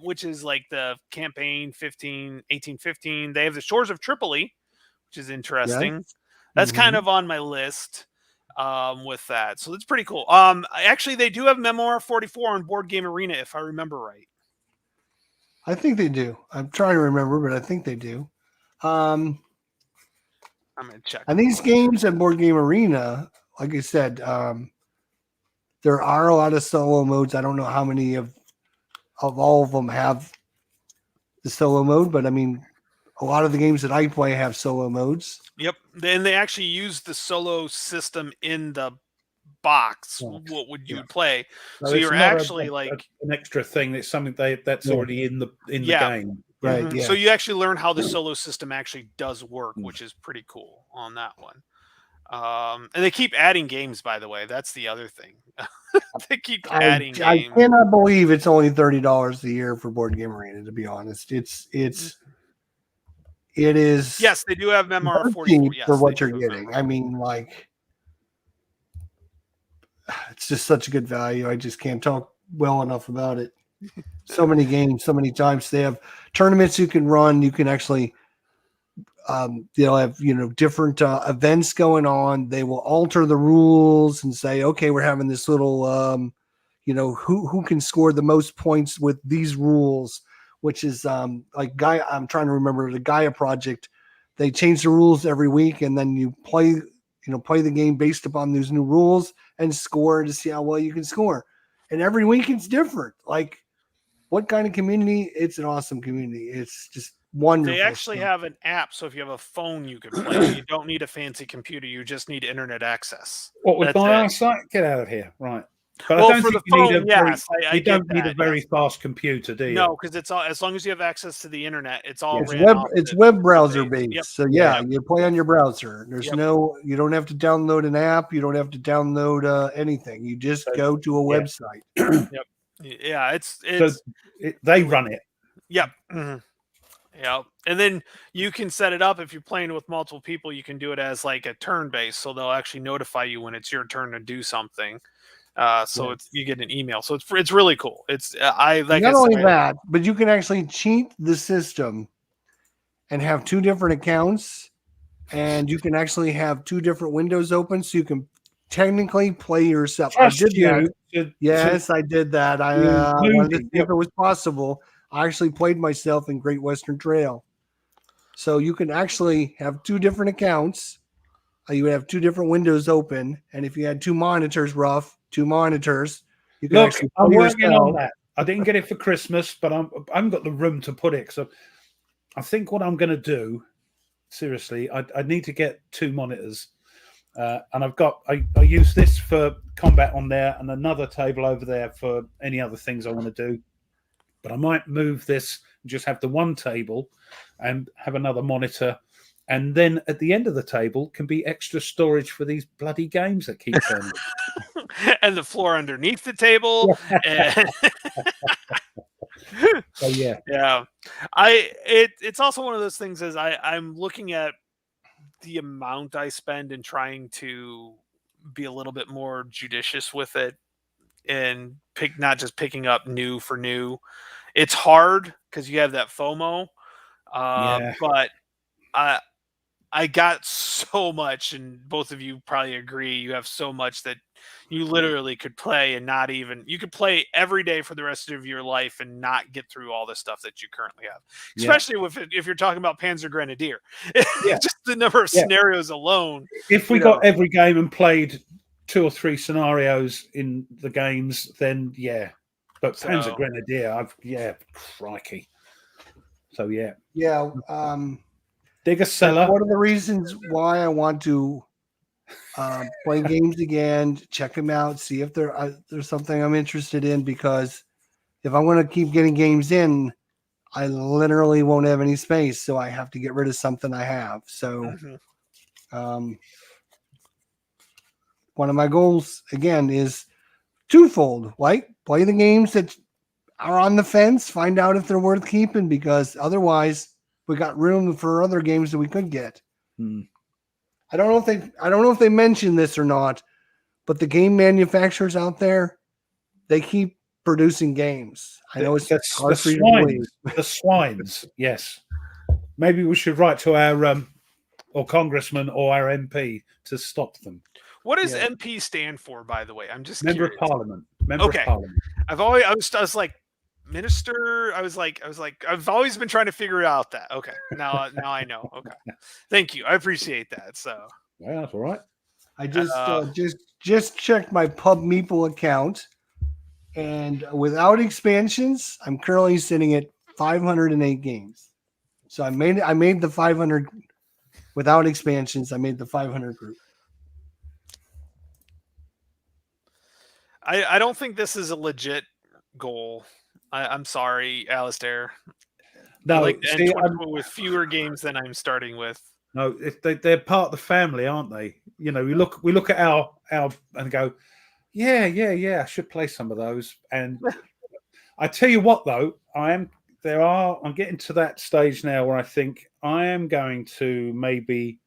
which is like the campaign 1815. They have the Shores of Tripoli, which is interesting. Yeah. That's kind of on my list. With that, so that's pretty cool. Actually, they do have Memoir 44 on Board Game Arena, if I remember right. I think they do. I'm trying to remember, but I think they do. I'm gonna check. And these games at Board Game Arena, like I said, there are a lot of solo modes. I don't know how many of all of them have the solo mode, but I mean, a lot of the games that I play have solo modes. Yep. And they actually use the solo system in the box. What would you play? So you're actually like an extra thing. That's something that's already in the game. Right. Mm-hmm. Yeah. So you actually learn how the solo system actually does work, which is pretty cool on that one. And they keep adding games, by the way. That's the other thing. They keep adding games. I cannot believe it's only $30 a year for Board Game Arena, to be honest. It is. Yes, they do have Memoir 44 for what you're getting. I mean, like, it's just such a good value. I just can't talk well enough about it. So many games, so many times. They have tournaments you can run. You can actually, they'll have different events going on. They will alter the rules and say, okay, we're having this little, who can score the most points with these rules. Which is like Gaia. I'm trying to remember the Gaia project. They change the rules every week, and then you play the game based upon those new rules and score to see how well you can score. And every week it's different. Like, what kind of community? It's an awesome community. It's just wonderful. They actually have an app, so if you have a phone, you can play. You don't need a fancy computer. You just need internet access. What with my eyesight? Get out of here! Right. But well, I don't for think the phone, you don't need a very fast computer, do you? No, because it's all, as long as you have access to the internet, it's all it's web browser based. Yep. So you play on your browser. There's you don't have to download an app. You don't have to download anything. You just go to a website. Yep. Yeah, they run it. Yep. Mm-hmm. Yeah, and then you can set it up if you're playing with multiple people. You can do it as like a turn based, so they'll actually notify you when it's your turn to do something. You get an email. So it's really cool. It's not only that, but you can actually cheat the system and have two different accounts, and you can actually have two different windows open, so you can technically play yourself. I did that. Yes, I did that. I wanted to see if it was possible. I actually played myself in Great Western Trail. So you can actually have two different accounts. You would have two different windows open, and if you had two monitors, two monitors, you can Look, actually I'm play working on yourself. that. I didn't get it for Christmas, but I haven't got the room to put it. So I think what I'm going to do, seriously, I need to get two monitors. And I use this for combat on there and another table over there for any other things I want to do. But I might move this and just have the one table and have another monitor. And then at the end of the table can be extra storage for these bloody games that keep turning. And the floor underneath the table. And So yeah. yeah. It's also one of those things as I'm looking at the amount I spend and trying to be a little bit more judicious with it and not just picking up new for new. It's hard because you have that FOMO. Yeah. But I got so much, and both of you probably agree, you have so much that you literally could play and not even you could play every day for the rest of your life and not get through all the stuff that you currently have. Yeah. Especially if you're talking about Panzer Grenadier. Yeah. Just the number of Yeah. scenarios alone. If we got every game and played 2 or 3 scenarios in the games, then yeah. But Panzer Grenadier, crikey. So yeah. Yeah. Digger seller. One of the reasons why I want to play games again, check them out, see if there's something I'm interested in, because if I'm going to keep getting games in, I literally won't have any space, so I have to get rid of something I have. So one of my goals again is twofold, right? Play the games that are on the fence, find out if they're worth keeping, because otherwise we got room for other games that we could get. I don't know if they mentioned this or not, but the game manufacturers out there, they keep producing games. I know it's hard for you to believe. The swines, yes. Maybe we should write to our or congressman or our MP to stop them. What does MP stand for, by the way? I'm just Member curious. of Parliament. Member of Parliament. I was like minister. I was like I've always been trying to figure out that. Okay, now I know. Okay, thank you. I appreciate that. So yeah, that's all right. I just checked my Pub Meeple account, and without expansions, I'm currently sitting at 508 games. So I made the 500 without expansions. I made the 500 group. I don't think this is a legit goal. I'm sorry, Alistair. No, I like to end with fewer games than I'm starting with. No, if they're part of the family, aren't they? You know, we look at our and go, yeah, I should play some of those. And I tell you what, though, I'm getting to that stage now where I think I am going to maybe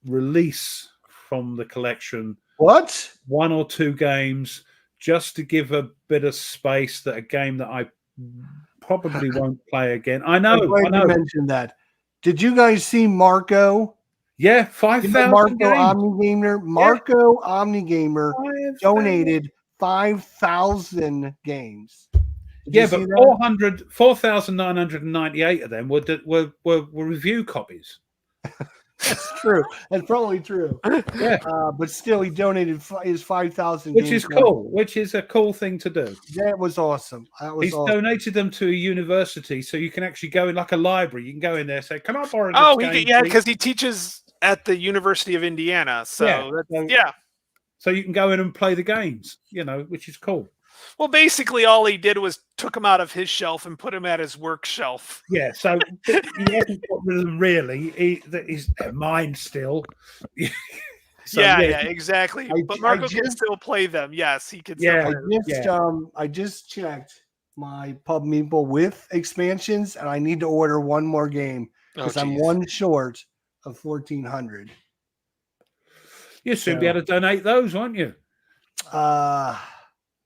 release from the collection one or two games just to give a bit of space that a game that I probably won't play again. I know. You mentioned that. Did you guys see Marco? Yeah, 5,000 Marco games. OmniGamer. Marco OmniGamer donated 5,000 games. Yeah, but 4,998 of them were review copies. That's true. That's probably true. Yeah, but still, he donated his 5,000, which is cool. Which is a cool thing to do. That was awesome. He's donated them to a university, so you can actually go in like a library. You can go in there, and say, "Come on, borrow this game, because he teaches at the University of Indiana. So so you can go in and play the games. You know, which is cool. Well, basically, all he did was took them out of his shelf and put them at his work shelf. Yeah, so he hasn't got rid of them really. He's mine still. So, yeah, exactly. But Marco can still play them. Yes, he can. Yeah, I just checked my Pub Meeple with expansions, and I need to order one more game because I'm one short of 1,400. You'll soon be able to donate those, won't you?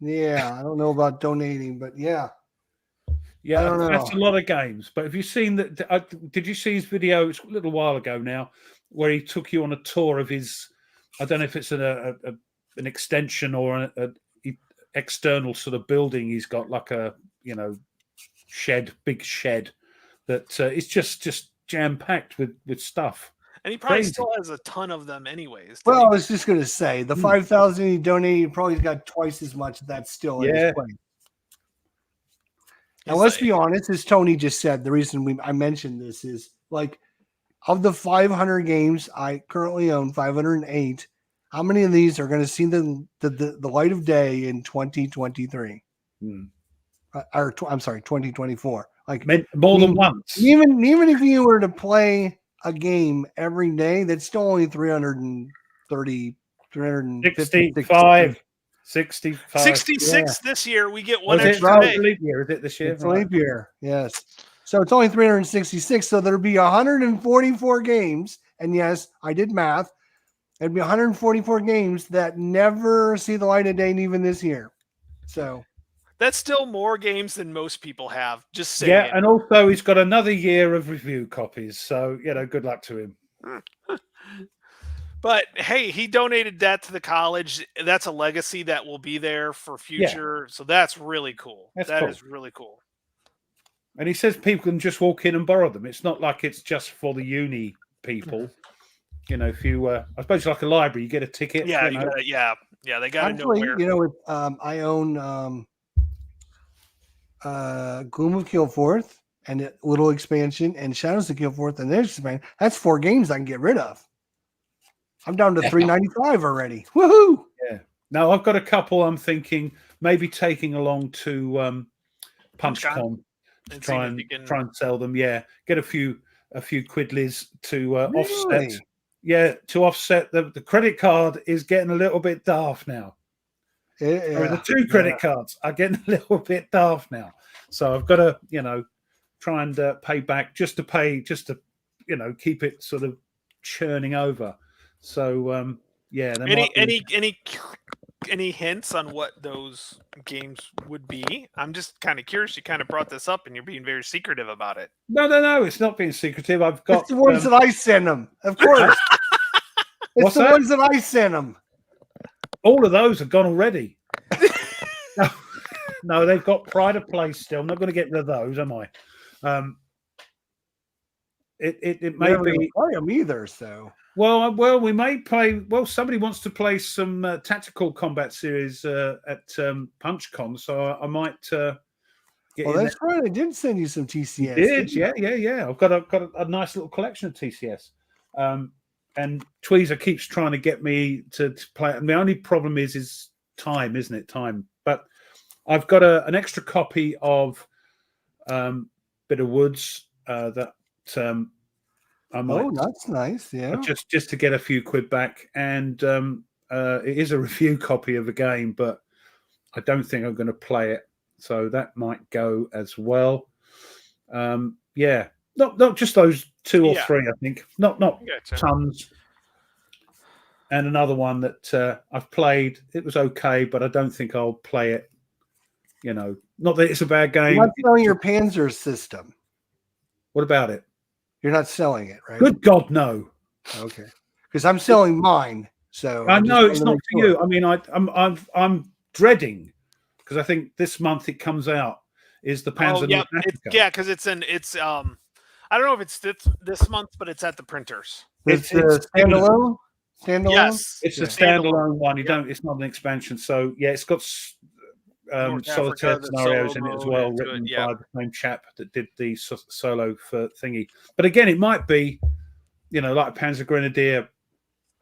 Yeah, I don't know about donating, but yeah. Yeah, I don't know. That's a lot of games. But have you seen that? Did you see his video? It's a little while ago now, where he took you on a tour of his. I don't know if it's an extension or an external sort of building. He's got like a big shed that it's just jam packed with stuff. And he probably Crazy. still has a ton of them, anyways. Well, I was just going to say the Hmm. 5,000 he donated, he probably got twice as much. That's still in Yeah. his place. And let's be honest, as Tony just said, the reason I mentioned this is like of the 500 games I currently own, 508. How many of these are going to see the light of day in 2023? I'm sorry, 2024. Like more than once. Even if you were to play a game every day, that's still only 330, 65. 66 this year. We get one Was it extra day. leap year? Is it this year? It's leap year, yes. So it's only 366. So there'll be 144 games. And yes, I did math. It'd be 144 games that never see the light of day, even this year. So that's still more games than most people have. Just saying. Yeah, and also he's got another year of review copies. So, good luck to him. But hey, he donated that to the college. That's a legacy that will be there for future. So that's really cool. That is really cool. And he says people can just walk in and borrow them. It's not like it's just for the uni people. If you, I suppose like a library, you get a ticket. Yeah, they got to know where. I own Gloom of Killforth and a little expansion, and Shadows of Killforth and their expansion. That's 4 games I can get rid of. I'm down to 395 already. Woohoo! Yeah. Now I've got a couple. I'm thinking maybe taking along to PunchCon to try and sell them. Yeah, get a few quidlies to offset. Yeah, to offset the credit card is getting a little bit daft now. The 2 credit cards are getting a little bit daft now. So I've got to, try and pay back just to keep it sort of churning over. So any hints on what those games would be? I'm just kind of curious. You kind of brought this up, and you're being very secretive about it. No, it's not being secretive. I've got the ones that I send them, of course. It's the ones that I sent them. All of those have gone already. No, they've got pride of place still. I'm not going to get rid of those, am I? It may be play them either. So well, we may play. Well, somebody wants to play some tactical combat series at PunchCon, so I might. That's right. I did send you some TCS. You did, yeah. I've got a nice little collection of TCS. And Tweezer keeps trying to get me to play. And the only problem is time, isn't it? Time. But I've got an extra copy of Bit of Woods that I might. Oh, that's nice. Yeah. Just to get a few quid back, and it is a review copy of the game, but I don't think I'm going to play it, so that might go as well. Not just those 2 or 3. I think not tons. And another one that I've played. It was okay, but I don't think I'll play it. Not that it's a bad game. You're not selling your Panzer system. What about it? You're not selling it, right? Good God, no. Okay, because I'm selling mine. So I know it's not for you. I mean, I'm dreading because I think this month it comes out is the Panzer. Because it's I don't know if it's this month, but it's at the printers. It's standalone. Standalone. Yes, it's a standalone one. It's not an expansion. So it's got solitaire scenarios in it as well, written by the same chap that did the solo for thingy. But again, it might be, like a Panzer Grenadier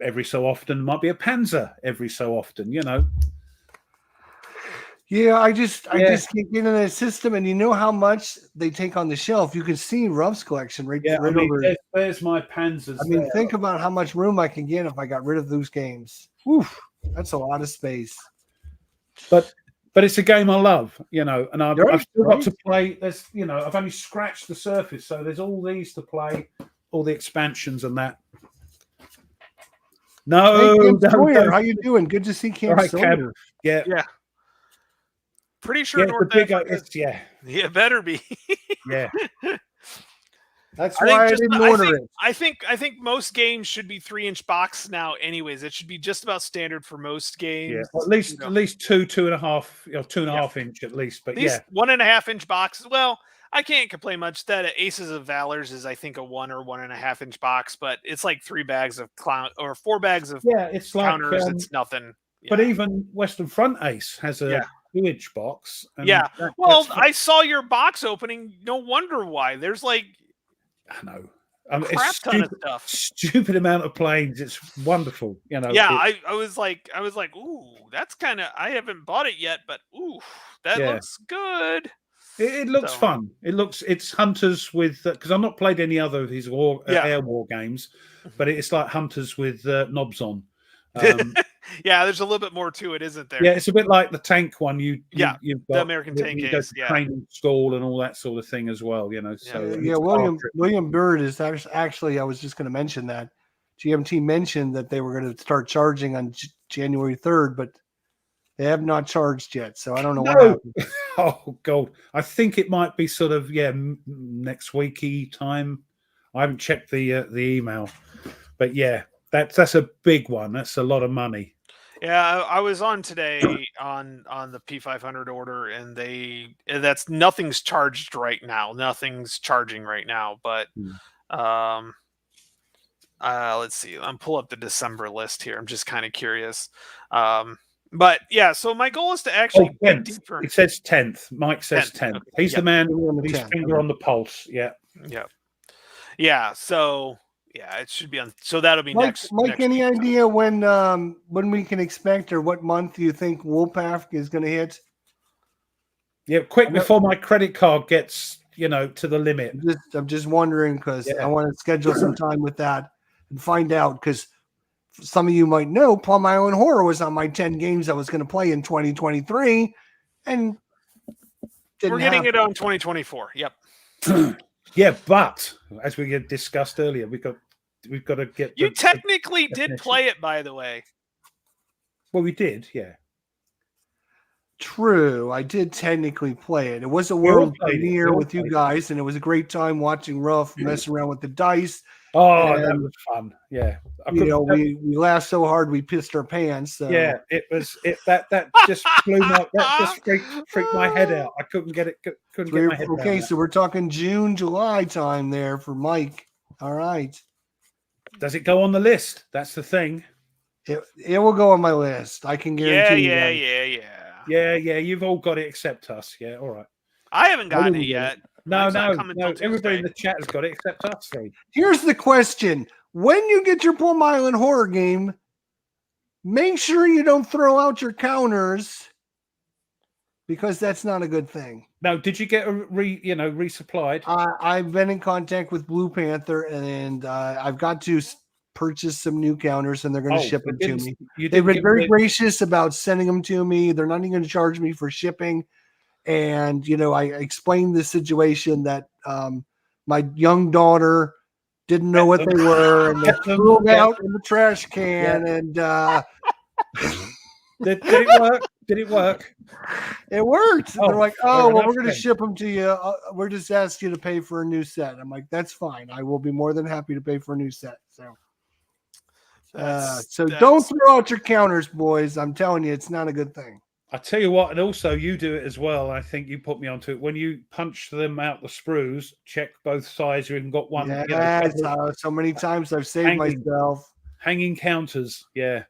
every so often. Might be a Panzer every so often. Yeah, I just can't get into that system, and you know how much they take on the shelf. You can see Ruff's collection right over. There's my Panzers. Think about how much room I can get if I got rid of those games. Oof, that's a lot of space. But it's a game I love, and I've still got to play. There's, I've only scratched the surface, so there's all these to play, all the expansions and that. No, hey, Sawyer, how you doing? Good to see Cam Sawyer. Yeah. Pretty sure North Africa. Yeah, better be. Yeah. That's why I didn't order it. I think most games should be 3-inch box now. Anyways, it should be just about standard for most games. Yeah, well, at least 2.5, 2.5 inch at least. But these 1.5-inch boxes. Well, I can't complain much. That Aces of Valors is, I think, a 1 or 1.5 inch box, but it's like 3 bags of clown or 4 bags of Yeah, it's like, counters. It's nothing. but Yeah. even Western Front Ace has a Yeah. 2-inch box. And Yeah. that's Well, I saw your box opening. No wonder why. There's like I know. crap It's ton of stuff. stupid amount of planes. It's wonderful. You know. Yeah, I was like, ooh, that's kind of. I haven't bought it yet, but ooh, that looks good. It looks fun. It's Hunters with because I've not played any other of his air war games, but it's like Hunters with knobs on. Yeah, there's a little bit more to it, isn't there? Yeah, it's a bit like the tank one. You've got the American tank case, training stall and all that sort of thing as well. You know, so William Bird is actually. I was just going to mention that GMT mentioned that they were going to start charging on January 3rd, but they have not charged yet. So I don't know what happened. Oh God, I think it might be sort of next weeky time. I haven't checked the email, but yeah, that's a big one. That's a lot of money. Yeah, I was on today on the P500 order, and nothing's charged right now. Nothing's charging right now, but let's see. I'm pull up the December list here. I'm just kind of curious. But yeah, so my goal is to actually dig deeper. It says 10th. Mike says 10th. Okay. He's the man with his finger on the pulse. Yeah. Yeah. So yeah, it should be on. So that'll be next. Mike, any idea when we can expect, or what month you think Wolfpack is going to hit? Yeah, quick before my credit card gets to the limit. I'm just wondering because I want to schedule some time with that and find out, because some of you might know Plum Island Horror was on my 10 games I was going to play in 2023, and we're getting it on 2024. Yep. Yeah, but as we had discussed earlier, we've got to get. You technically did play it, by the way. Well, we did, yeah. True, I did technically play it. It was a world premiere with you guys, and it was a great time watching Ruff mess around with the dice. Oh, that was fun. Yeah, we laughed so hard we pissed our pants. So. Yeah, it was that just blew my freaked my head out. I couldn't get it. Couldn't get my head. Okay, so we're talking June, July time there for Mike. All right. Does it go on the list? That's the thing. It will go on my list. I can guarantee you. Yeah. You've all got it except us. Yeah, all right. I haven't gotten it yet. No. Everybody in the chat has got it except us. Here's the question: when you get your Plum Island Horror game, make sure you don't throw out your counters, because that's not a good thing. Now, did you get resupplied? I've been in contact with Blue Panther, and I've got to purchase some new counters, and they're going to ship them to me. They've been very gracious about sending them to me. They're not even going to charge me for shipping. And, I explained the situation that my young daughter didn't know what they were, and they threw them out in the trash can. And did it work? Did it work? It worked. They're like, oh, well, we're going to ship them to you. We're just asking you to pay for a new set. I'm like, that's fine. I will be more than happy to pay for a new set. So don't throw out your counters, boys. I'm telling you, it's not a good thing. I tell you what, and also you do it as well. I think you put me onto it. When you punch them out the sprues, check both sides. You even got one. Yeah, so many times I've saved myself. Hanging counters, yeah.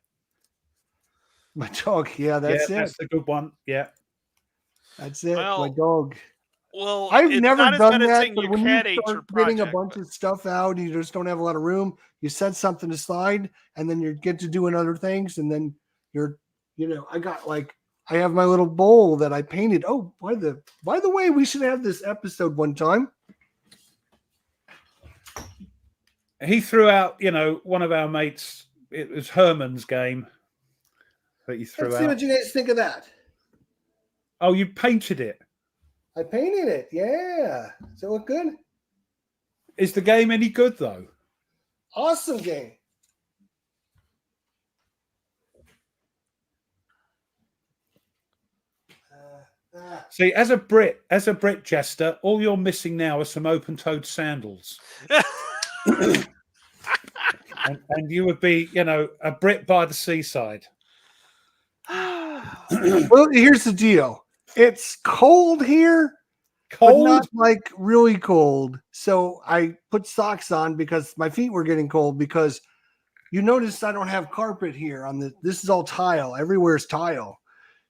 My dog, that's it. That's the good one, yeah. That's it, my dog. Well, I've never done that, but when you start getting a bunch of stuff out, you just don't have a lot of room. You set something aside, and then you get to doing other things, and then I have my little bowl that I painted. Oh, by the way, we should have this episode one time. He threw out, one of our mates. It was Herman's game that you threw out. Let's see what you guys think of that. Oh, you painted it. I painted it. Yeah. Does it look good? Is the game any good though? Awesome game. See, as a Brit Jester, all you're missing now are some open-toed sandals. and you would be, a Brit by the seaside. Well, here's the deal. It's cold here, but Cold? not like really cold. So I put socks on because my feet were getting cold. Because you notice I don't have carpet here on the. This is all tile. Everywhere's tile.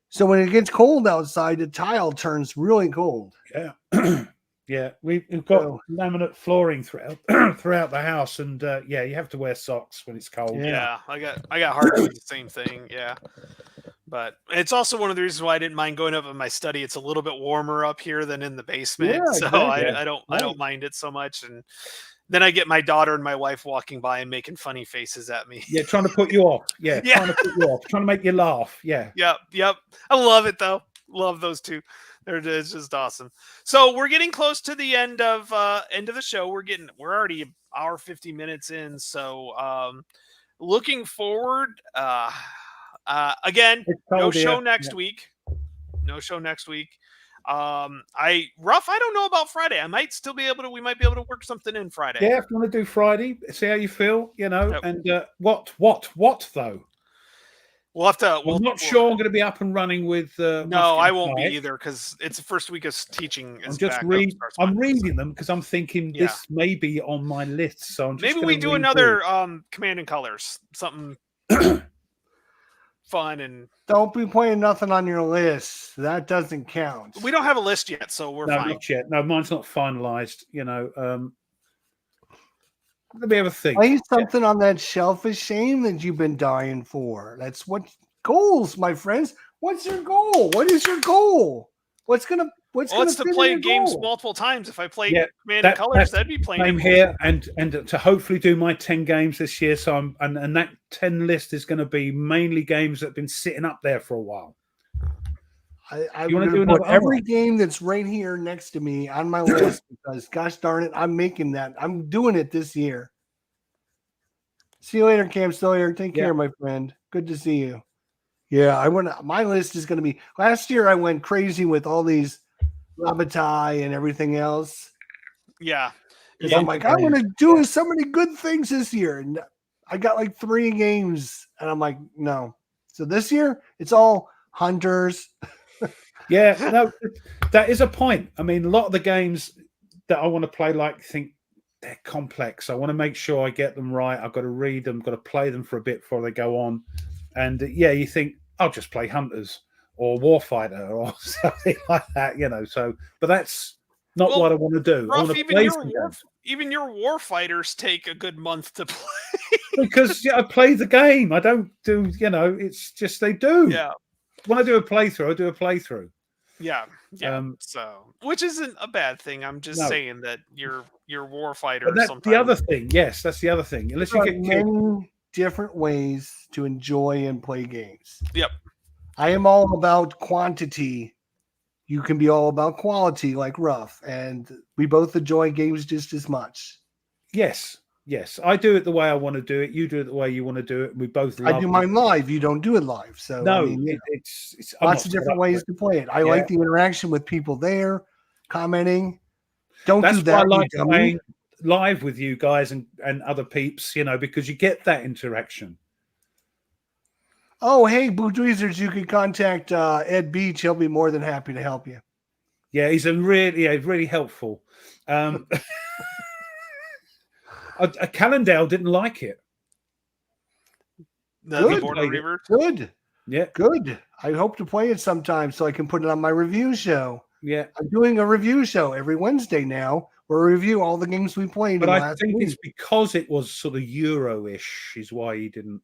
So when it gets cold outside, the tile turns really cold. Yeah. Yeah, we've got So, laminate flooring throughout throughout the house, and yeah, you have to wear socks when it's cold. Yeah, I got hardwood, the same thing. Yeah, but it's also one of the reasons why I didn't mind going up in my study. It's a little bit warmer up here than in the basement, yeah, so exactly. Yeah. I don't mind it so much. And then I get my daughter and my wife walking by and making funny faces at me. Yeah, trying to put you off. Yeah, Yeah. trying to put you off, trying to make you laugh. Yeah. Yep. I love it though. Love those two. It's just awesome. So we're getting close to the end of the show. We're already an hour 50 minutes in. So looking forward. Again, It's no cold show here. next week. No show next week. I don't know about Friday. I might still be able to. We might be able to work something in Friday. Yeah, if you want to do Friday, see how you feel, Yep. and what though? We'll have to. I'm not sure I'm going to be up and running with. No, I won't be either because it's the first week of teaching. I'm reading them because I'm thinking this may be on my list. So I'm just maybe we do another Command and Colors, something fun, and don't be putting nothing on your list. That doesn't count. we don't have a list yet, so we're fine. Not yet. No, mine's not finalized. Let me have a think. Play something on that shelf of shame that you've been dying for. That's what goals, my friends. What's your goal? What is your goal? What's to play games multiple times. If I play Command and Colors, that'd be playing. I'm here and to hopefully do my 10 games this year. So and that 10 list is going to be mainly games that have been sitting up there for a while. I want to put every game that's right here next to me on my list because, gosh darn it, I'm making that. I'm doing it this year. See you later, Cam Sawyer. Take care, my friend. Good to see you. Yeah, my list is going to be. Last year, I went crazy with all these Rabbit-Eye and everything else. Yeah, I'm like, I want to do so many good things this year, and I got like 3 games, and I'm like, no. So this year, it's all hunters. Yeah, no, that is a point. I mean, a lot of the games that I want to play, think they're complex. I want to make sure I get them right. I've got to read them, got to play them for a bit before they go on. And you think I'll just play Hunters or Warfighter or something like that, So, but that's not what I want to do. I want to play even your Warfighters take a good month to play because I play the game. I don't do, it's just they do. Yeah. When I do a playthrough, I do a playthrough. Yeah. So, which isn't a bad thing. I'm just saying that your Warfighter. That's the other thing. Yes, that's the other thing. Unless you get many different ways to enjoy and play games. Yep. I am all about quantity. You can be all about quality, like Ruff, and we both enjoy games just as much. Yes. I do it the way I want to do it. You do it the way you want to do it. We both. I do mine live. You don't do it live. So no, it's lots of different ways to play it. I like the interaction with people there, commenting. That's do that. Why I like playing live with you guys and other peeps. Because you get that interaction. Oh, hey, Blue Tweezers, you can contact Ed Beach. He'll be more than happy to help you. Yeah, he's really helpful. A Callendale didn't like it. Good. Yeah. Good. I hope to play it sometime so I can put it on my review show. Yeah. I'm doing a review show every Wednesday now where we review all the games we played. But I think it's because it was sort of Euro-ish is why he didn't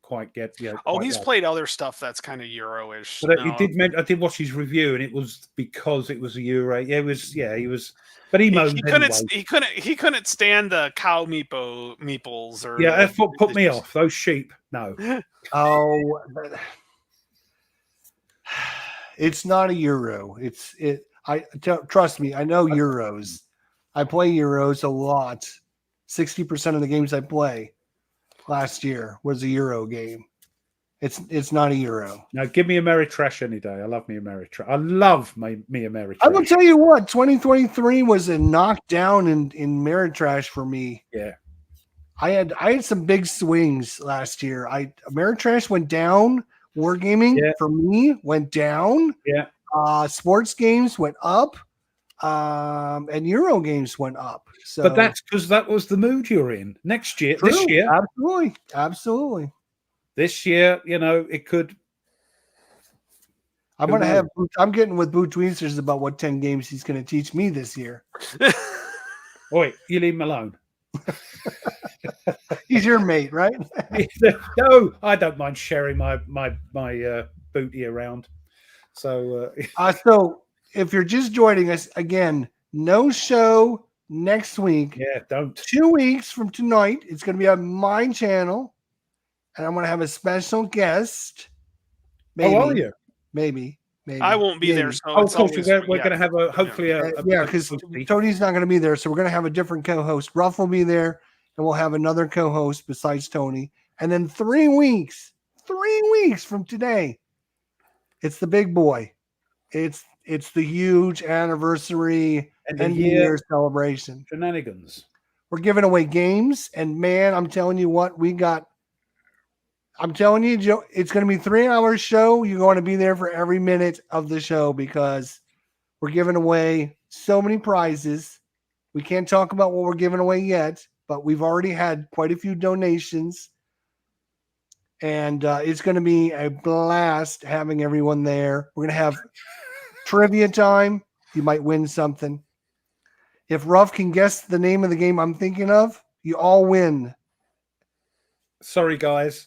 quite get. He's played other stuff that's kind of Euro-ish. But I did watch his review, and it was because it was a Euro. Yeah, he was. But he couldn't stand the cow meeples or that's what put me off. Those sheep, no. It's not a Euro. Trust me. I know Euros. I play Euros a lot. 60% of the games I play last year was a Euro game. It's not a Euro. Now give me Ameritrash any day. I love me Ameritrash. I love me Ameritrash. I will tell you what, 2023 was a knockdown in Ameritrash for me. Yeah. I had some big swings last year. Ameritrash went down. Wargaming for me went down. Yeah. Sports games went up. and Euro games went up. So, But that's because that was the mood you're in. Next year, true. Absolutely. this year, it could. I'm Who gonna have. knows? I'm getting with Boo Tweezers about what 10 games he's going to teach me this year. Oi, you leave him alone. He's your mate, right? No, I don't mind sharing my booty around. So So if you're just joining us again, no show next week. yeah, don't. 2 weeks from tonight, it's going to be on my channel, and I'm going to have a special guest. Maybe, How are you? maybe. I won't be there, maybe. so Oh, of it's course, always, we're going to have hopefully a because hosty. Tony's not going to be there, so we're going to have a different co-host. Ruff will be there, and we'll have another co-host besides Tony. And then 3 weeks from today, it's the big boy. It's the huge anniversary And end of year celebration. shenanigans. We're giving away games, and man, I'm telling you what, we got. I'm telling you, Joe, it's going to be 3 hours show. You're going to be there for every minute of the show because we're giving away so many prizes. We can't talk about what we're giving away yet, but we've already had quite a few donations. And it's going to be a blast having everyone there. We're going to have trivia time. You might win something. If Ruff can guess the name of the game I'm thinking of, you all win. Sorry, guys.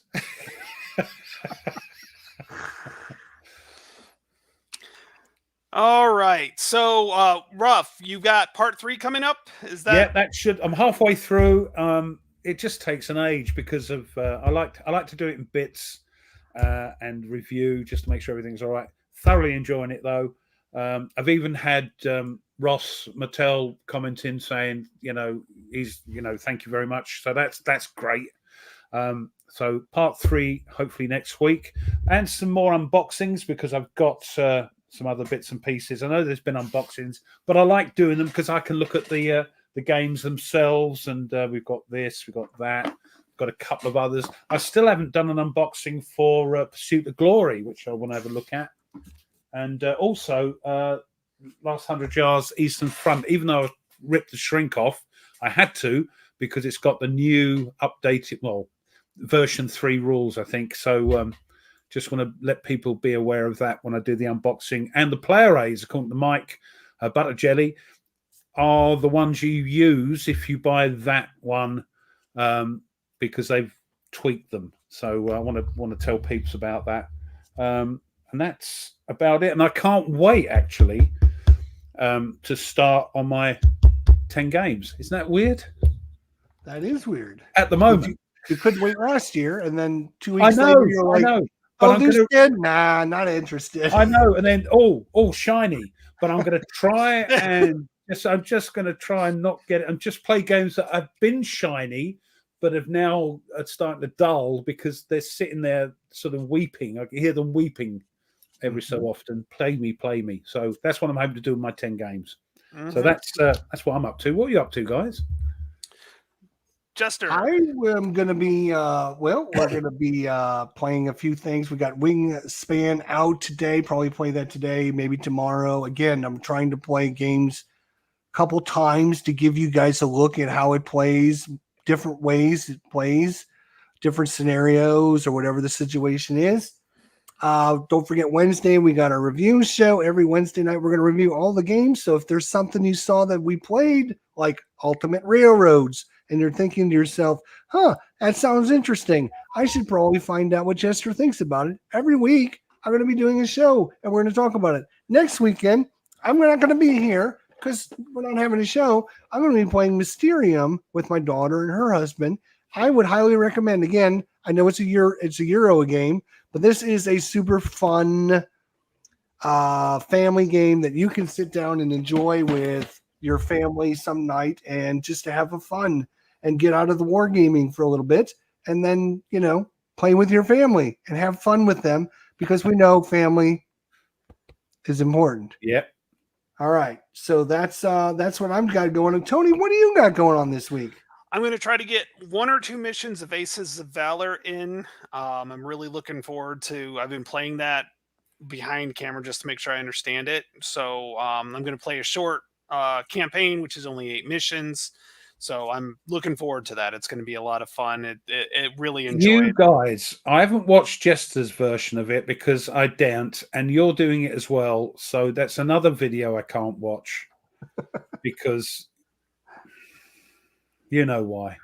All right. So, Ruff, you got part 3 coming up. Is that? Yeah, that should. I'm halfway through. It just takes an age because of I like to do it in bits and review just to make sure everything's all right. Thoroughly enjoying it though. I've even had Ross Mattel commenting saying, he's, thank you very much. So that's great. So part 3 hopefully next week, and some more unboxings because I've got some other bits and pieces. I know there's been unboxings, but I like doing them because I can look at the games themselves, and we've got this, we've got that, we've got a couple of others. I still haven't done an unboxing for Pursuit of Glory, which I want to have a look at, and also Last 100 Yards Eastern Front. Even though I ripped the shrink off, I had to because it's got the new updated, version 3 rules, I think. So just want to let people be aware of that when I do the unboxing. And the player aids, according to Mike, Butter Jelly, are the ones you use if you buy that one because they've tweaked them. So I want to tell peeps about that. And that's about it. And I can't wait, actually, to start on my 10 games. Isn't that weird? That is weird. At the moment. You couldn't wait last year, and then 2 weeks later, you're like, I know. But nah, not interested. I know. And then, shiny. But I'm going to try and I'm just going to try and not get it and just play games that have been shiny, but have now starting to dull because they're sitting there sort of weeping. I can hear them weeping every so often. Play me. So that's what I'm hoping to do with my 10 games. Mm-hmm. So that's what I'm up to. What are you up to, guys? Jester. I am going to be, we're going to be playing a few things. We got Wingspan out today. Probably play that today, maybe tomorrow. Again, I'm trying to play games a couple times to give you guys a look at how it plays, different ways it plays, different scenarios or whatever the situation is. Don't forget Wednesday, we got our review show. Every Wednesday night, we're going to review all the games. So if there's something you saw that we played, like Ultimate Railroads, and you're thinking to yourself, that sounds interesting. I should probably find out what Chester thinks about it. Every week, I'm going to be doing a show, and we're going to talk about it. Next weekend, I'm not going to be here because we're not having a show. I'm going to be playing Mysterium with my daughter and her husband. I would highly recommend, again, I know it's a Euro game, but this is a super fun family game that you can sit down and enjoy with your family some night and just to have a fun and get out of the wargaming for a little bit and then, play with your family and have fun with them because we know family is important. Yep. All right. So that's what I'm got going on. Tony, what do you got going on this week? I'm going to try to get 1 or 2 missions of Aces of Valor in. I'm really looking forward to, I've been playing that behind camera just to make sure I understand it. So I'm going to play a short campaign, which is only 8 missions. So I'm looking forward to that. It's going to be a lot of fun. It really enjoy You it. guys, I haven't watched Jester's version of it because I daren't, and you're doing it as well. So that's another video I can't watch because you know why.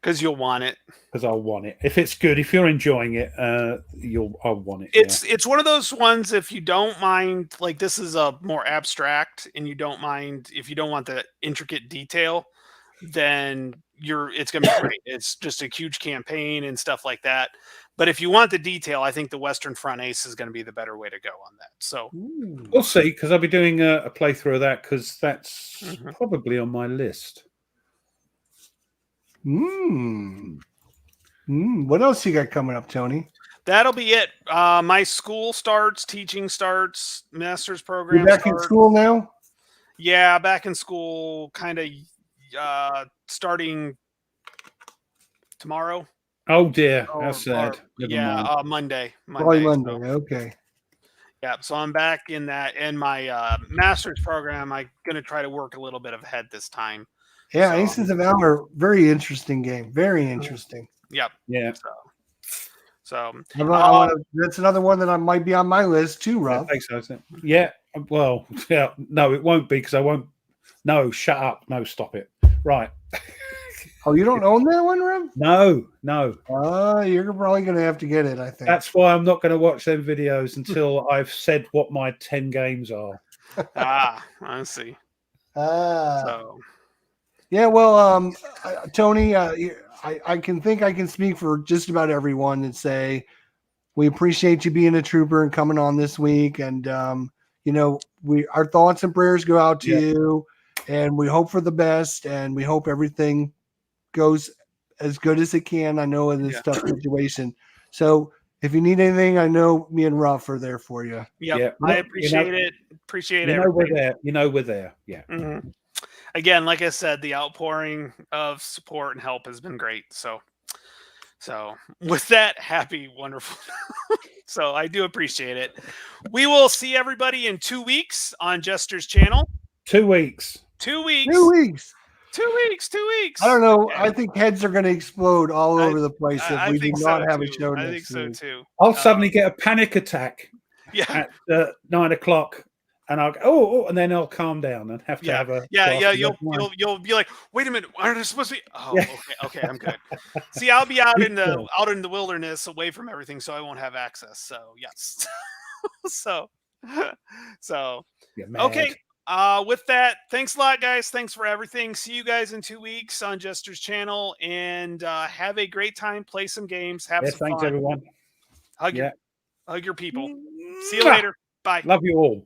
Because you'll want it. Because I'll want it. If it's good, if you're enjoying it, I'll want it. It's one of those ones, if you don't mind, like this is a more abstract, and you don't mind, if you don't want the intricate detail, then it's gonna be great. It's just a huge campaign and stuff like that. But if you want the detail, I think the Western Front Ace is going to be the better way to go on that. So we'll see, because I'll be doing a playthrough of that, because that's probably on my list. What else you got coming up, Tony? That'll be it. My school starts, teaching starts, master's program. You're back in school now? Yeah, back in school, kind of starting tomorrow. Oh dear, that's sad. Monday. Probably Monday. So. Okay. Yeah, so I'm back in that. In my master's program, I'm going to try to work a little bit ahead this time. Yeah, so, Aces of Valor, very interesting game. Very interesting. Yep. Yeah. So that's another one that might be on my list too, Rob. I think so. Yeah. Well, yeah. No, it won't be, because I won't. No, shut up. No, stop it. Right. Oh, you don't own that one, Rob? No. You're probably going to have to get it, I think. That's why I'm not going to watch them videos until I've said what my 10 games are. I see. So. Yeah, well, Tony, I can speak for just about everyone and say we appreciate you being a trooper and coming on this week. And, our thoughts and prayers go out to you, and we hope for the best, and we hope everything goes as good as it can. I know in this tough situation. So if you need anything, I know me and Ruff are there for you. Yep. I appreciate it. Appreciate it. We're there. We're there. Yeah. Mm-hmm. Again, like I said, the outpouring of support and help has been great. So with that, happy, wonderful. So I do appreciate it. We will see everybody in 2 weeks on Jester's channel. 2 weeks. 2 weeks. 2 weeks. 2 weeks. 2 weeks. I don't know. Yeah. I think heads are going to explode all over the place if we do not have a show next week. I think so too. I'll suddenly get a panic attack. At 9 o'clock. And I'll go, and then I'll calm down and have to have a You'll be like, wait a minute, aren't I supposed to be? Oh, okay, I'm good. See, I'll be out in the wilderness, away from everything, so I won't have access. So yes, so okay. With that, thanks a lot, guys. Thanks for everything. See you guys in 2 weeks on Jester's channel, and have a great time. Play some games. Have some fun. Thanks, everyone. Hug your people. See you later. Bye. Love you all.